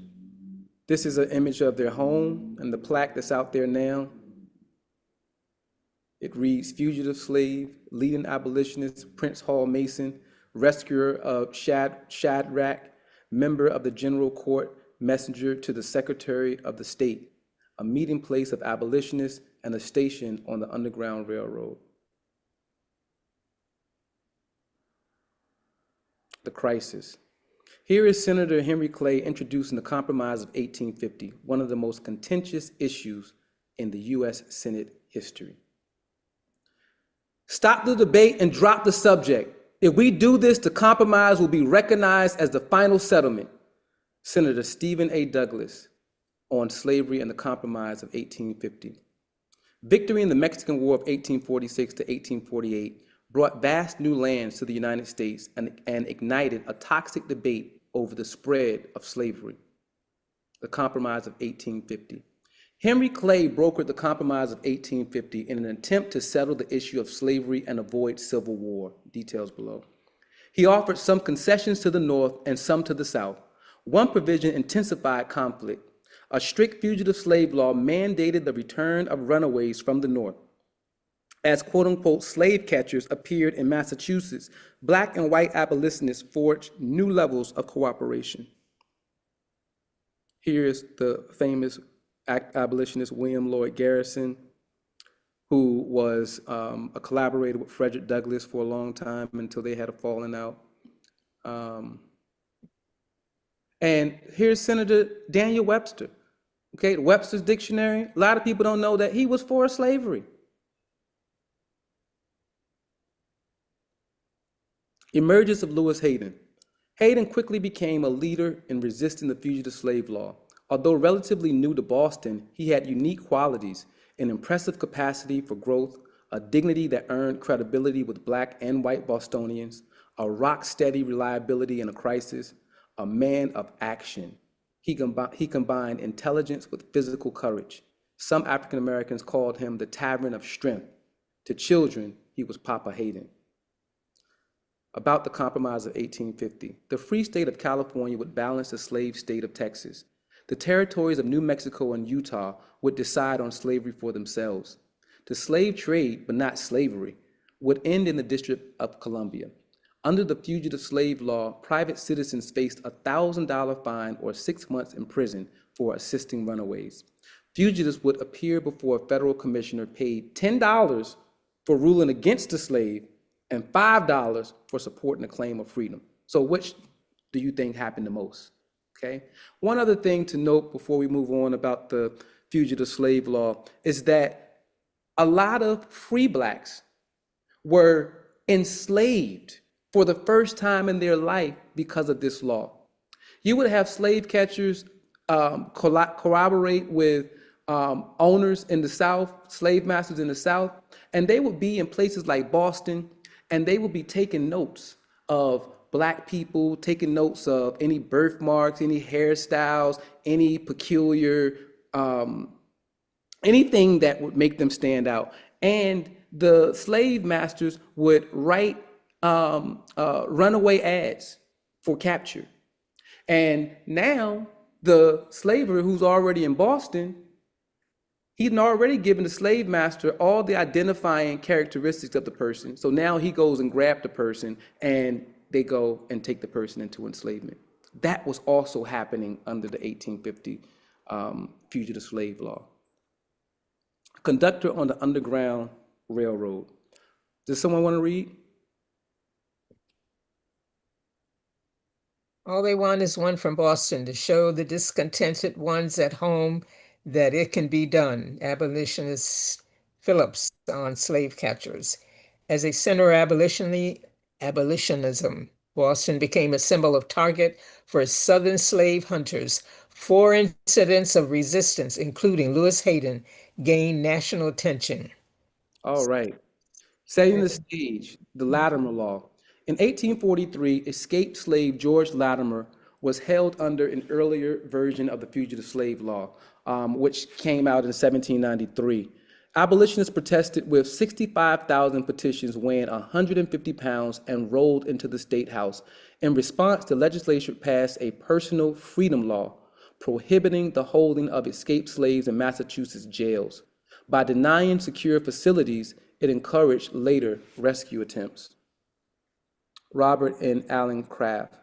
S1: This is an image of their home and the plaque that's out there now. It reads, fugitive slave, leading abolitionist, Prince Hall Mason, rescuer of Shadrach, member of the General Court, messenger to the Secretary of the State, a meeting place of abolitionists and a station on the Underground Railroad. The crisis. Here is Senator Henry Clay introducing the Compromise of 1850, one of the most contentious issues in the U.S. Senate history. Stop the debate and drop the subject. If we do this, the compromise will be recognized as the final settlement. Senator Stephen A. Douglas on slavery and the Compromise of 1850. Victory in the Mexican War of 1846 to 1848 brought vast new lands to the United States and ignited a toxic debate over the spread of slavery. The Compromise of 1850. Henry Clay brokered the Compromise of 1850 in an attempt to settle the issue of slavery and avoid civil war. Details below. He offered some concessions to the North and some to the South. One provision intensified conflict. A strict fugitive slave law mandated the return of runaways from the North. As quote-unquote slave catchers appeared in Massachusetts, Black and white abolitionists forged new levels of cooperation. Here's the famous abolitionist William Lloyd Garrison, who was a collaborator with Frederick Douglass for a long time until they had a falling out. And here's Senator Daniel Webster. Okay, Webster's Dictionary. A lot of people don't know that he was for slavery. Emergence of Lewis Hayden. Hayden quickly became a leader in resisting the fugitive slave law. Although relatively new to Boston, he had unique qualities, an impressive capacity for growth, a dignity that earned credibility with Black and white Bostonians, a rock-steady reliability in a crisis, a man of action. He combined intelligence with physical courage. Some African Americans called him the Tavern of Strength. To children, he was Papa Hayden. about the Compromise of 1850. The free state of California would balance the slave state of Texas. The territories of New Mexico and Utah would decide on slavery for themselves. The slave trade, but not slavery, would end in the District of Columbia. Under the fugitive slave law, private citizens faced a $1,000 fine or 6 months in prison for assisting runaways. Fugitives would appear before a federal commissioner paid $10 for ruling against the slave and $5 for supporting a claim of freedom. So which do you think happened the most? Okay. One other thing to note before we move on about the fugitive slave law is that a lot of free blacks were enslaved for the first time in their life because of this law. You would have slave catchers corroborate with owners in the South, slave masters in the South, and they would be in places like Boston, and they would be taking notes of Black people, taking notes of any birthmarks, any hairstyles, any peculiar, anything that would make them stand out. And the slave masters would write runaway ads for capture. And now the slaver who's already in Boston, he's already given the slave master all the identifying characteristics of the person. So now he goes and grabs the person and they go and take the person into enslavement. That was also happening under the 1850 fugitive slave law. Conductor on the Underground Railroad. Does someone want to read?
S7: All they want is one from Boston to show the discontented ones at home that it can be done. Abolitionist Phillips on slave catchers. As a center of abolitionism, Boston became a symbol of target for Southern slave hunters. 4 incidents of resistance, including Lewis Hayden, gained national attention.
S1: All right. Setting the stage, the Latimer Law. In 1843, escaped slave George Latimer was held under an earlier version of the Fugitive Slave Law, which came out in 1793. Abolitionists protested with 65,000 petitions weighing 150 pounds and rolled into the State House. In response, the legislature passed a personal freedom law prohibiting the holding of escaped slaves in Massachusetts jails. By denying secure facilities, it encouraged later rescue attempts. Robert and Allen Craft.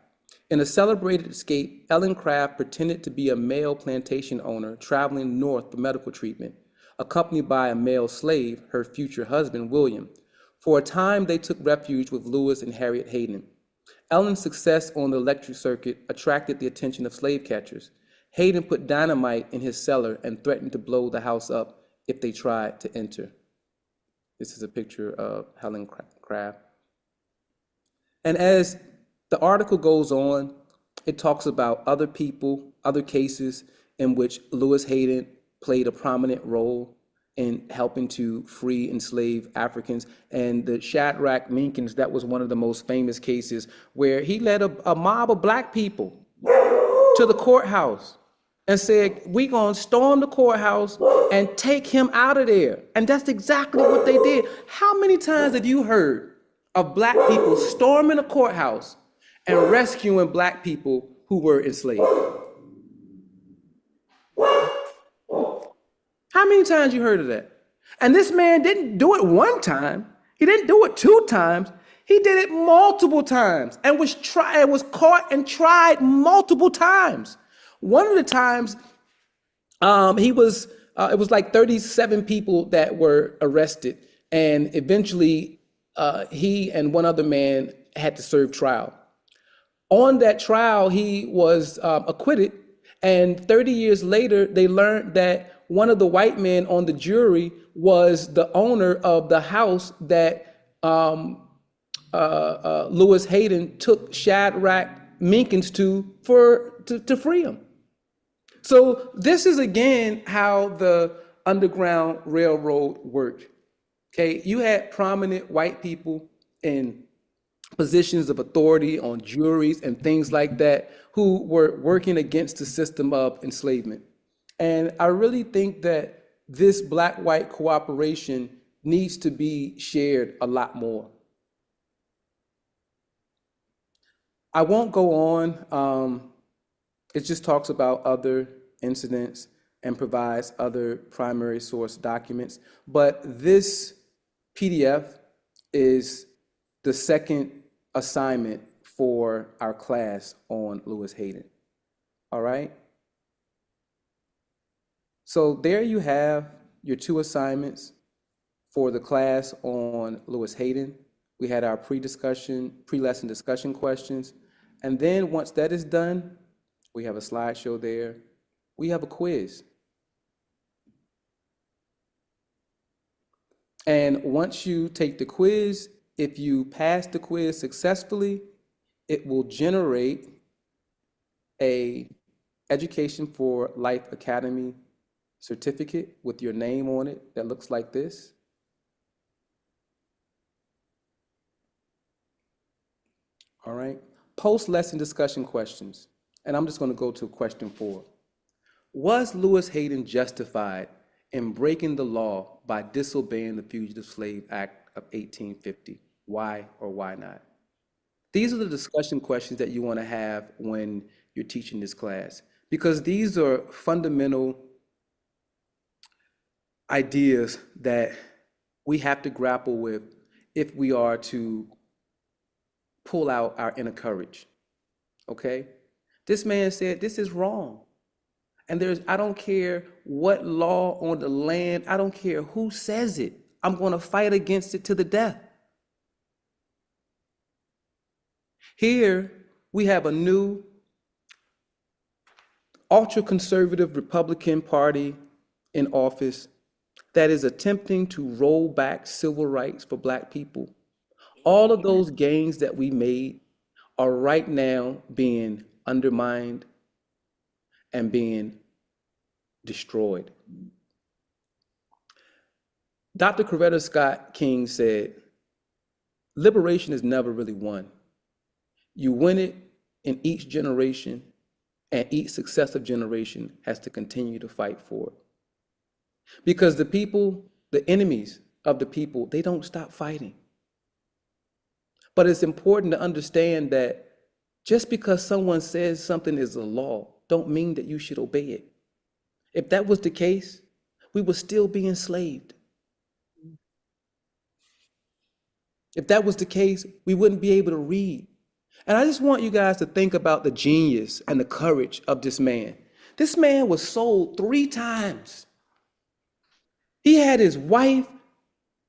S1: In a celebrated escape, Ellen Craft pretended to be a male plantation owner traveling north for medical treatment, accompanied by a male slave, her future husband, William. For a time, they took refuge with Lewis and Harriet Hayden. Ellen's success on the electric circuit attracted the attention of slave catchers. Hayden put dynamite in his cellar and threatened to blow the house up if they tried to enter. This is a picture of Helen Craft. And as the article goes on, it talks about other people, other cases in which Lewis Hayden played a prominent role in helping to free enslaved Africans. And the Shadrach Minkins, that was one of the most famous cases where he led a mob of Black people to the courthouse and said, "We gonna storm the courthouse and take him out of there." And that's exactly what they did. How many times have you heard of Black people storming a courthouse and rescuing Black people who were enslaved? How many times you heard of that? And this man didn't do it one time. He didn't do it 2 times. He did it multiple times and was caught and tried multiple times. One of the times, it was like 37 people that were arrested, and eventually he and one other man had to serve trial. On that trial, he was acquitted, and 30 years later, they learned that one of the white men on the jury was the owner of the house that Lewis Hayden took Shadrach Minkins to free him. So this is again how the Underground Railroad worked. Okay, you had prominent white people in positions of authority on juries and things like that who were working against the system of enslavement. And I really think that this Black-white cooperation needs to be shared a lot more. I won't go on. It just talks about other incidents and provides other primary source documents. But this PDF is the second assignment for our class on Lewis Hayden. All right? So there you have your two assignments for the class on Lewis Hayden. We had our pre-lesson discussion questions. And then once that is done, we have a slideshow there. We have a quiz. And once you take the quiz, if you pass the quiz successfully, it will generate a Education for Life Academy certificate with your name on it that looks like this. All right. Post-lesson discussion questions. And I'm just going to go to question 4. Was Lewis Hayden justified in breaking the law by disobeying the Fugitive Slave Act of 1850? Why or why not? These are the discussion questions that you want to have when you're teaching this class, because these are fundamental ideas that we have to grapple with if we are to pull out our inner courage. Okay? This man said this is wrong. And I don't care what law on the land, I don't care who says it. I'm going to fight against it to the death. Here we have a new ultra-conservative Republican Party in office that is attempting to roll back civil rights for Black people. All of those gains that we made are right now being undermined and being destroyed. Dr. Coretta Scott King said, liberation is never really won. You win it in each generation, and each successive generation has to continue to fight for it. Because the people, the enemies of the people, they don't stop fighting. But it's important to understand that just because someone says something is a law, don't mean that you should obey it. If that was the case, we would still be enslaved. If that was the case, we wouldn't be able to read. And I just want you guys to think about the genius and the courage of this man. This man was sold 3 times. He had his wife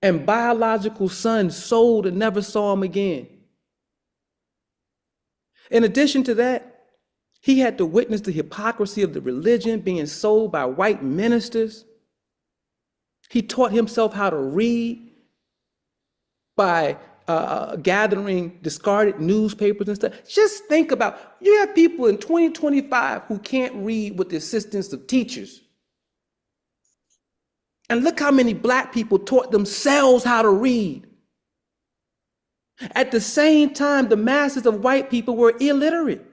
S1: and biological son sold and never saw him again. In addition to that, he had to witness the hypocrisy of the religion being sold by white ministers. He taught himself how to read by gathering discarded newspapers and stuff. Just think about, you have people in 2025 who can't read with the assistance of teachers. And look how many Black people taught themselves how to read. At the same time, the masses of white people were illiterate.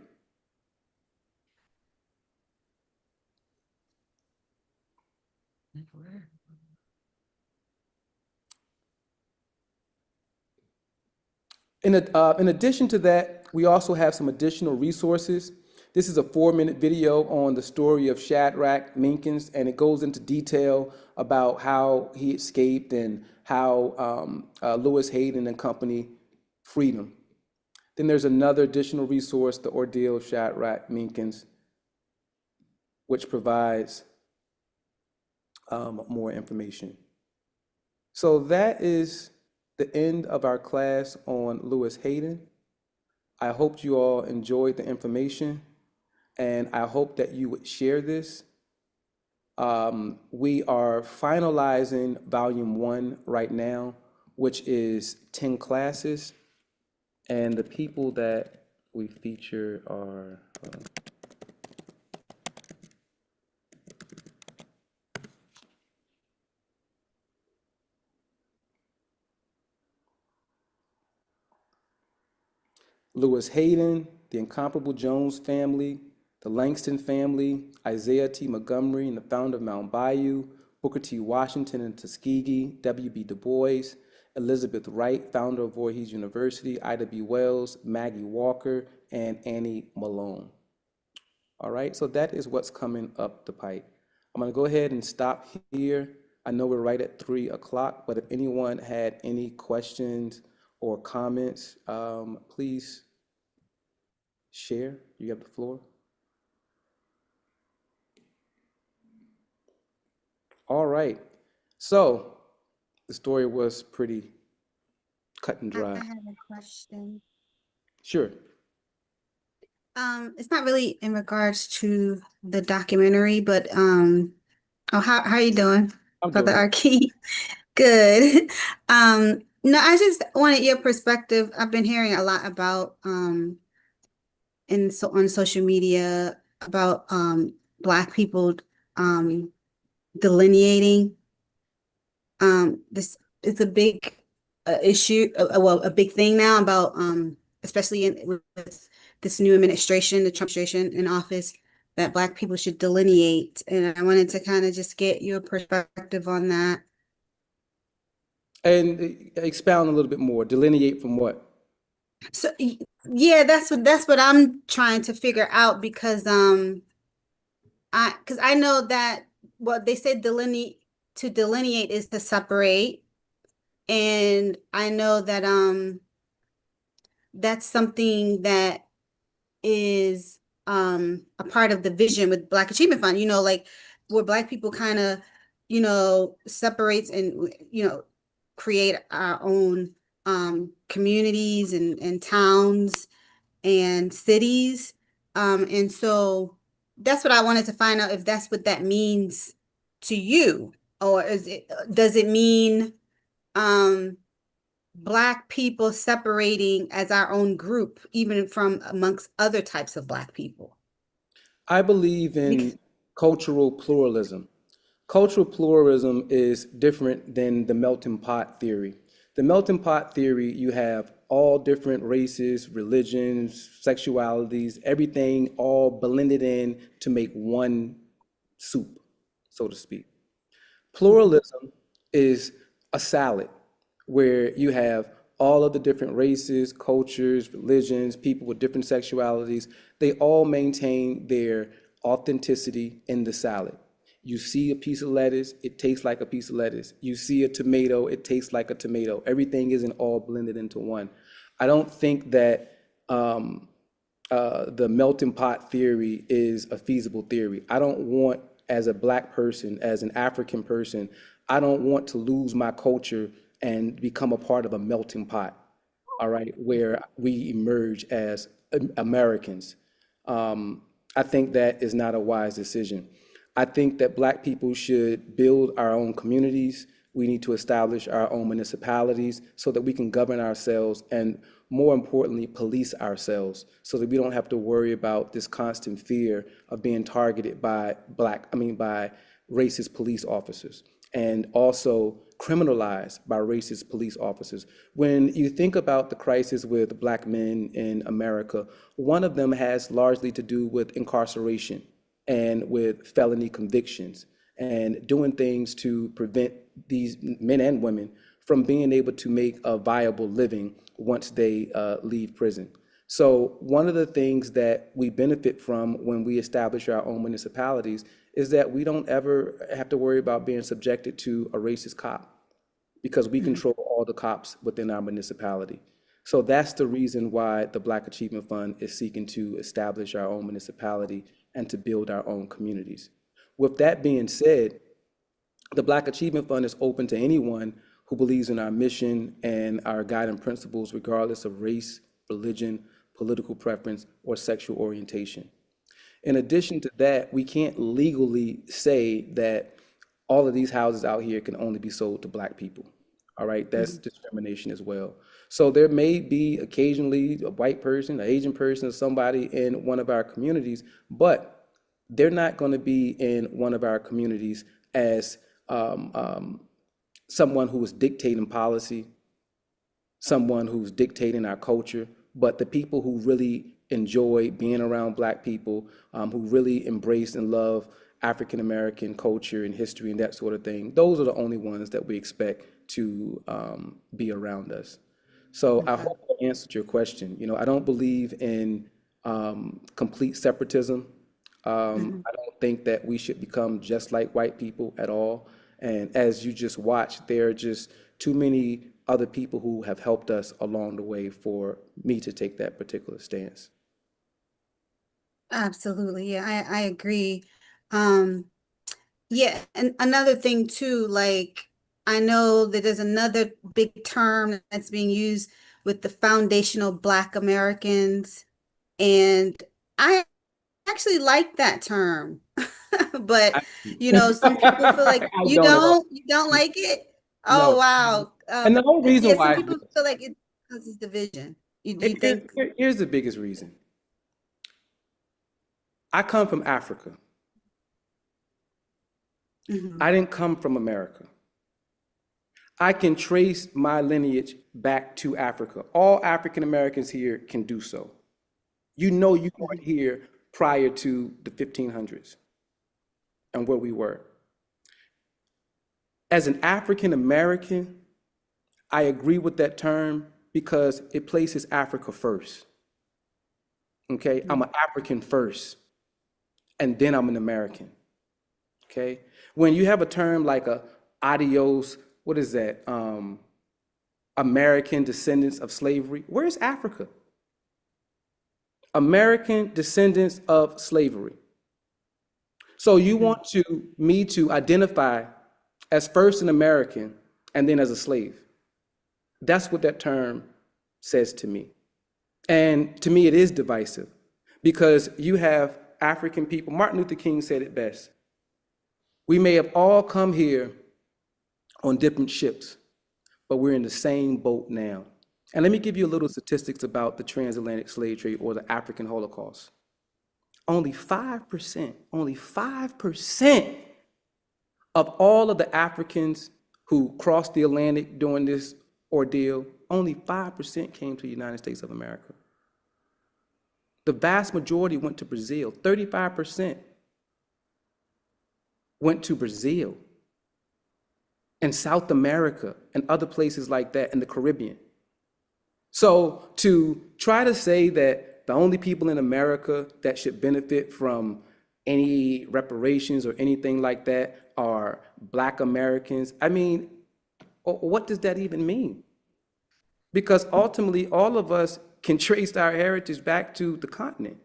S1: In addition to that, we also have some additional resources. This is a 4-minute video on the story of Shadrach Minkins, and it goes into detail about how he escaped and how Lewis Hayden and company freed him. Then there's another additional resource, The Ordeal of Shadrach Minkins, which provides more information. So that is the end of our class on Lewis Hayden. I hope you all enjoyed the information, and I hope that you would share this. We are finalizing volume 1 right now, which is 10 classes, and the people that we feature are Lewis Hayden, the Incomparable Jones family, the Langston family, Isaiah T. Montgomery, and the founder of Mount Bayou, Booker T. Washington and Tuskegee, W.B. Du Bois, Elizabeth Wright, founder of Voorhees University, Ida B. Wells, Maggie Walker, and Annie Malone. All right, so that is what's coming up the pipe. I'm going to go ahead and stop here. I know we're right at 3 o'clock, but if anyone had any questions or comments, please share. You have the floor. All right, so the story was pretty cut and
S8: I
S1: dry.
S8: have a question.
S1: Sure.
S8: It's not really in regards to the documentary, but how you doing,
S1: I'm
S8: Brother
S1: doing well.
S8: Arkey? Good. No, I just wanted your perspective. I've been hearing a lot about on social media about Black people um delineating. This is a big issue, well, a big thing now about especially with this new administration, the Trump administration in office, that Black people should delineate. And I wanted to kind of just get your perspective on that.
S1: And expound a little bit more. Delineate from what?
S8: So yeah, that's what I'm trying to figure out because I know that what they said delineate is to separate. And I know that that's something that is a part of the vision with Black Achievement Fund, like where Black people kind of, separates and, create our own communities and towns and cities. And so that's what I wanted to find out if that's what that means to you, or does it mean Black people separating as our own group, even from amongst other types of Black people?
S1: I believe in cultural pluralism. Cultural pluralism is different than the melting pot theory. The melting pot theory, you have all different races, religions, sexualities, everything all blended in to make one soup, so to speak. Pluralism is a salad where you have all of the different races, cultures, religions, people with different sexualities. They all maintain their authenticity in the salad. You see a piece of lettuce, it tastes like a piece of lettuce. You see a tomato, it tastes like a tomato. Everything isn't all blended into one. I don't think that the melting pot theory is a feasible theory. I don't want, as a Black person, as an African person, I don't want to lose my culture and become a part of a melting pot, all right, where we emerge as Americans. I think that is not a wise decision. I think that Black people should build our own communities. We need to establish our own municipalities so that we can govern ourselves and, more importantly, police ourselves so that we don't have to worry about this constant fear of being targeted by by racist police officers, and also criminalized by racist police officers. When you think about the crisis with Black men in America, one of them has largely to do with incarceration and with felony convictions and doing things to prevent these men and women from being able to make a viable living once they leave prison. So one of the things that we benefit from when we establish our own municipalities is that we don't ever have to worry about being subjected to a racist cop because we control all the cops within our municipality. So that's the reason why the Black Achievement Fund is seeking to establish our own municipality and to build our own communities. With that being said, the Black Achievement Fund is open to anyone who believes in our mission and our guiding principles, regardless of race, religion, political preference, or sexual orientation. In addition to that, we can't legally say that all of these houses out here can only be sold to Black people. All right, that's discrimination as well. So there may be occasionally a white person, an Asian person, or somebody in one of our communities, but they're not going to be in one of our communities as someone who is dictating policy, someone who's dictating our culture, but the people who really enjoy being around Black people, who really embrace and love African American culture and history and that sort of thing, those are the only ones that we expect to be around us. So I hope I answered your question. You know, I don't believe in complete separatism. I don't think that we should become just like white people at all. And as you just watched, there are just too many other people who have helped us along the way for me to take that particular stance.
S8: Absolutely. Yeah, I agree. Um, yeah, and another thing too, like I know that there's another big term that's being used with the foundational Black Americans, and I actually like that term. But
S1: I,
S8: some people feel like
S1: I don't at all.
S8: you don't like it. Oh
S1: No.
S8: wow.
S1: And the whole reason
S8: Yeah, some
S1: why is
S8: people
S1: this.
S8: feel like it causes division. You think?
S1: Here's the biggest reason. I come from Africa.
S8: Mhm.
S1: I didn't come from America. I can trace my lineage back to Africa. All African Americans here can do so. You know you weren't here prior to the 1500s and where we were. As an African American, I agree with that term because it places Africa first. Okay, I'm an African first, and then I'm an American. Okay, when you have a term like a adios, what is that? American descendants of slavery. Where's Africa? American descendants of slavery. So you want me to identify as first an American and then as a slave. That's what that term says to me. And to me, it is divisive because you have African people. Martin Luther King said it best. We may have all come here on different ships, but we're in the same boat now. And let me give you a little statistics about the transatlantic slave trade or the African Holocaust. Only 5% of all of the Africans who crossed the Atlantic during this ordeal, only 5% came to the United States of America. The vast majority went to Brazil. 35% went to Brazil and South America and other places like that in the Caribbean. So to try to say that the only people in America that should benefit from any reparations or anything like that are Black Americans, I mean, what does that even mean? Because ultimately, all of us can trace our heritage back to the continent.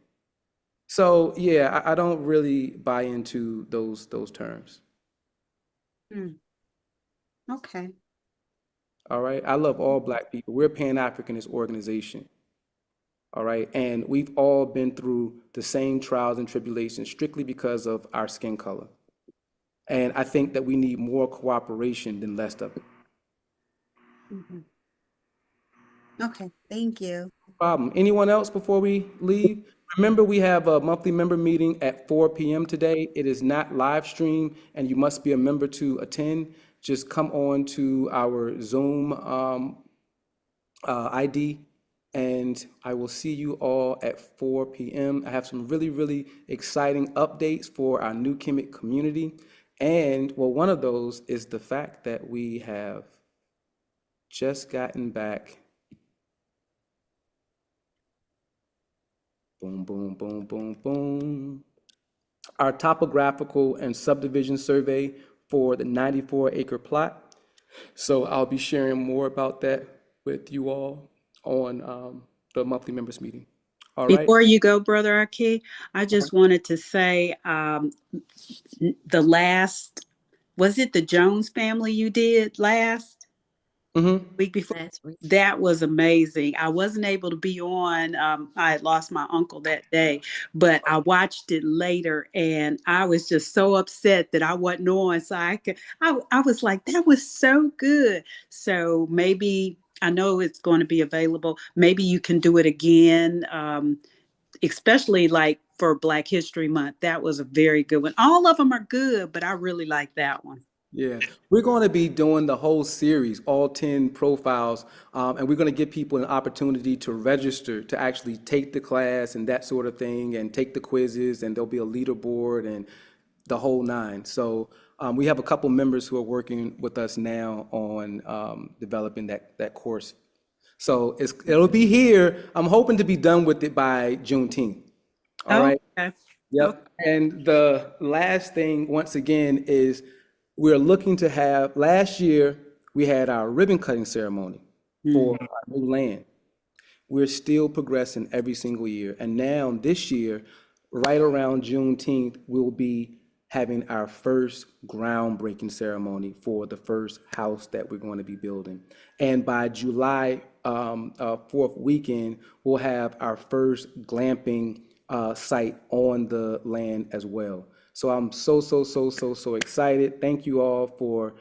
S1: So yeah, I don't really buy into those terms.
S8: Okay.
S1: All right, I love all Black people. We're a Pan-Africanist organization. All right, and we've all been through the same trials and tribulations strictly because of our skin color. And I think that we need more cooperation than less of it.
S8: Okay. Thank you.
S1: Problem. Anyone else before we leave? Remember, we have a monthly member meeting at 4 p.m. today. It is not live stream, and you must be a member to attend. Just come on to our Zoom ID, and I will see you all at 4 p.m. I have some really, really exciting updates for our New Kemet community. And well, one of those is the fact that we have just gotten back. Boom, boom, boom, boom, boom. Our topographical and subdivision survey for the 94-acre plot. So I'll be sharing more about that with you all on the monthly members meeting. All right.
S9: Before you go, Brother Aki, I just wanted to say the last, was it the Jones family you did last week before?
S2: Last week.
S9: That was amazing. I wasn't able to be on. I had lost my uncle that day, but I watched it later and I was just so upset that I wasn't on. So I was like, that was so good. So maybe, I know it's going to be available. Maybe you can do it again, especially like for Black History Month. That was a very good one. All of them are good, but I really like that one.
S1: Yeah, we're going to be doing the whole series, all 10 profiles, and we're going to give people an opportunity to register to actually take the class and that sort of thing and take the quizzes, and there'll be a leaderboard and the whole nine. So We have a couple members who are working with us now on developing that course. So it'll be here. I'm hoping to be done with it by Juneteenth. All right.
S9: Okay.
S1: Yep. And the last thing, once again, is we're looking to have, last year, we had our ribbon cutting ceremony for our new land. We're still progressing every single year. And now this year, right around Juneteenth, we'll be having our first groundbreaking ceremony for the first house that we're going to be building. And by July 4th weekend, we'll have our first glamping site on the land as well. So I'm so excited. Thank you all for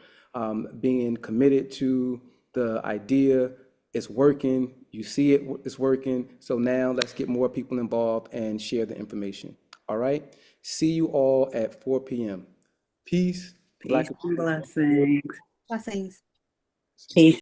S1: being committed to the idea. It's working. You see it's working. So now let's get more people involved and share the information. All right. See you all at 4 p.m. Peace.
S9: Peace and blessings.
S8: Blessings.
S9: Peace.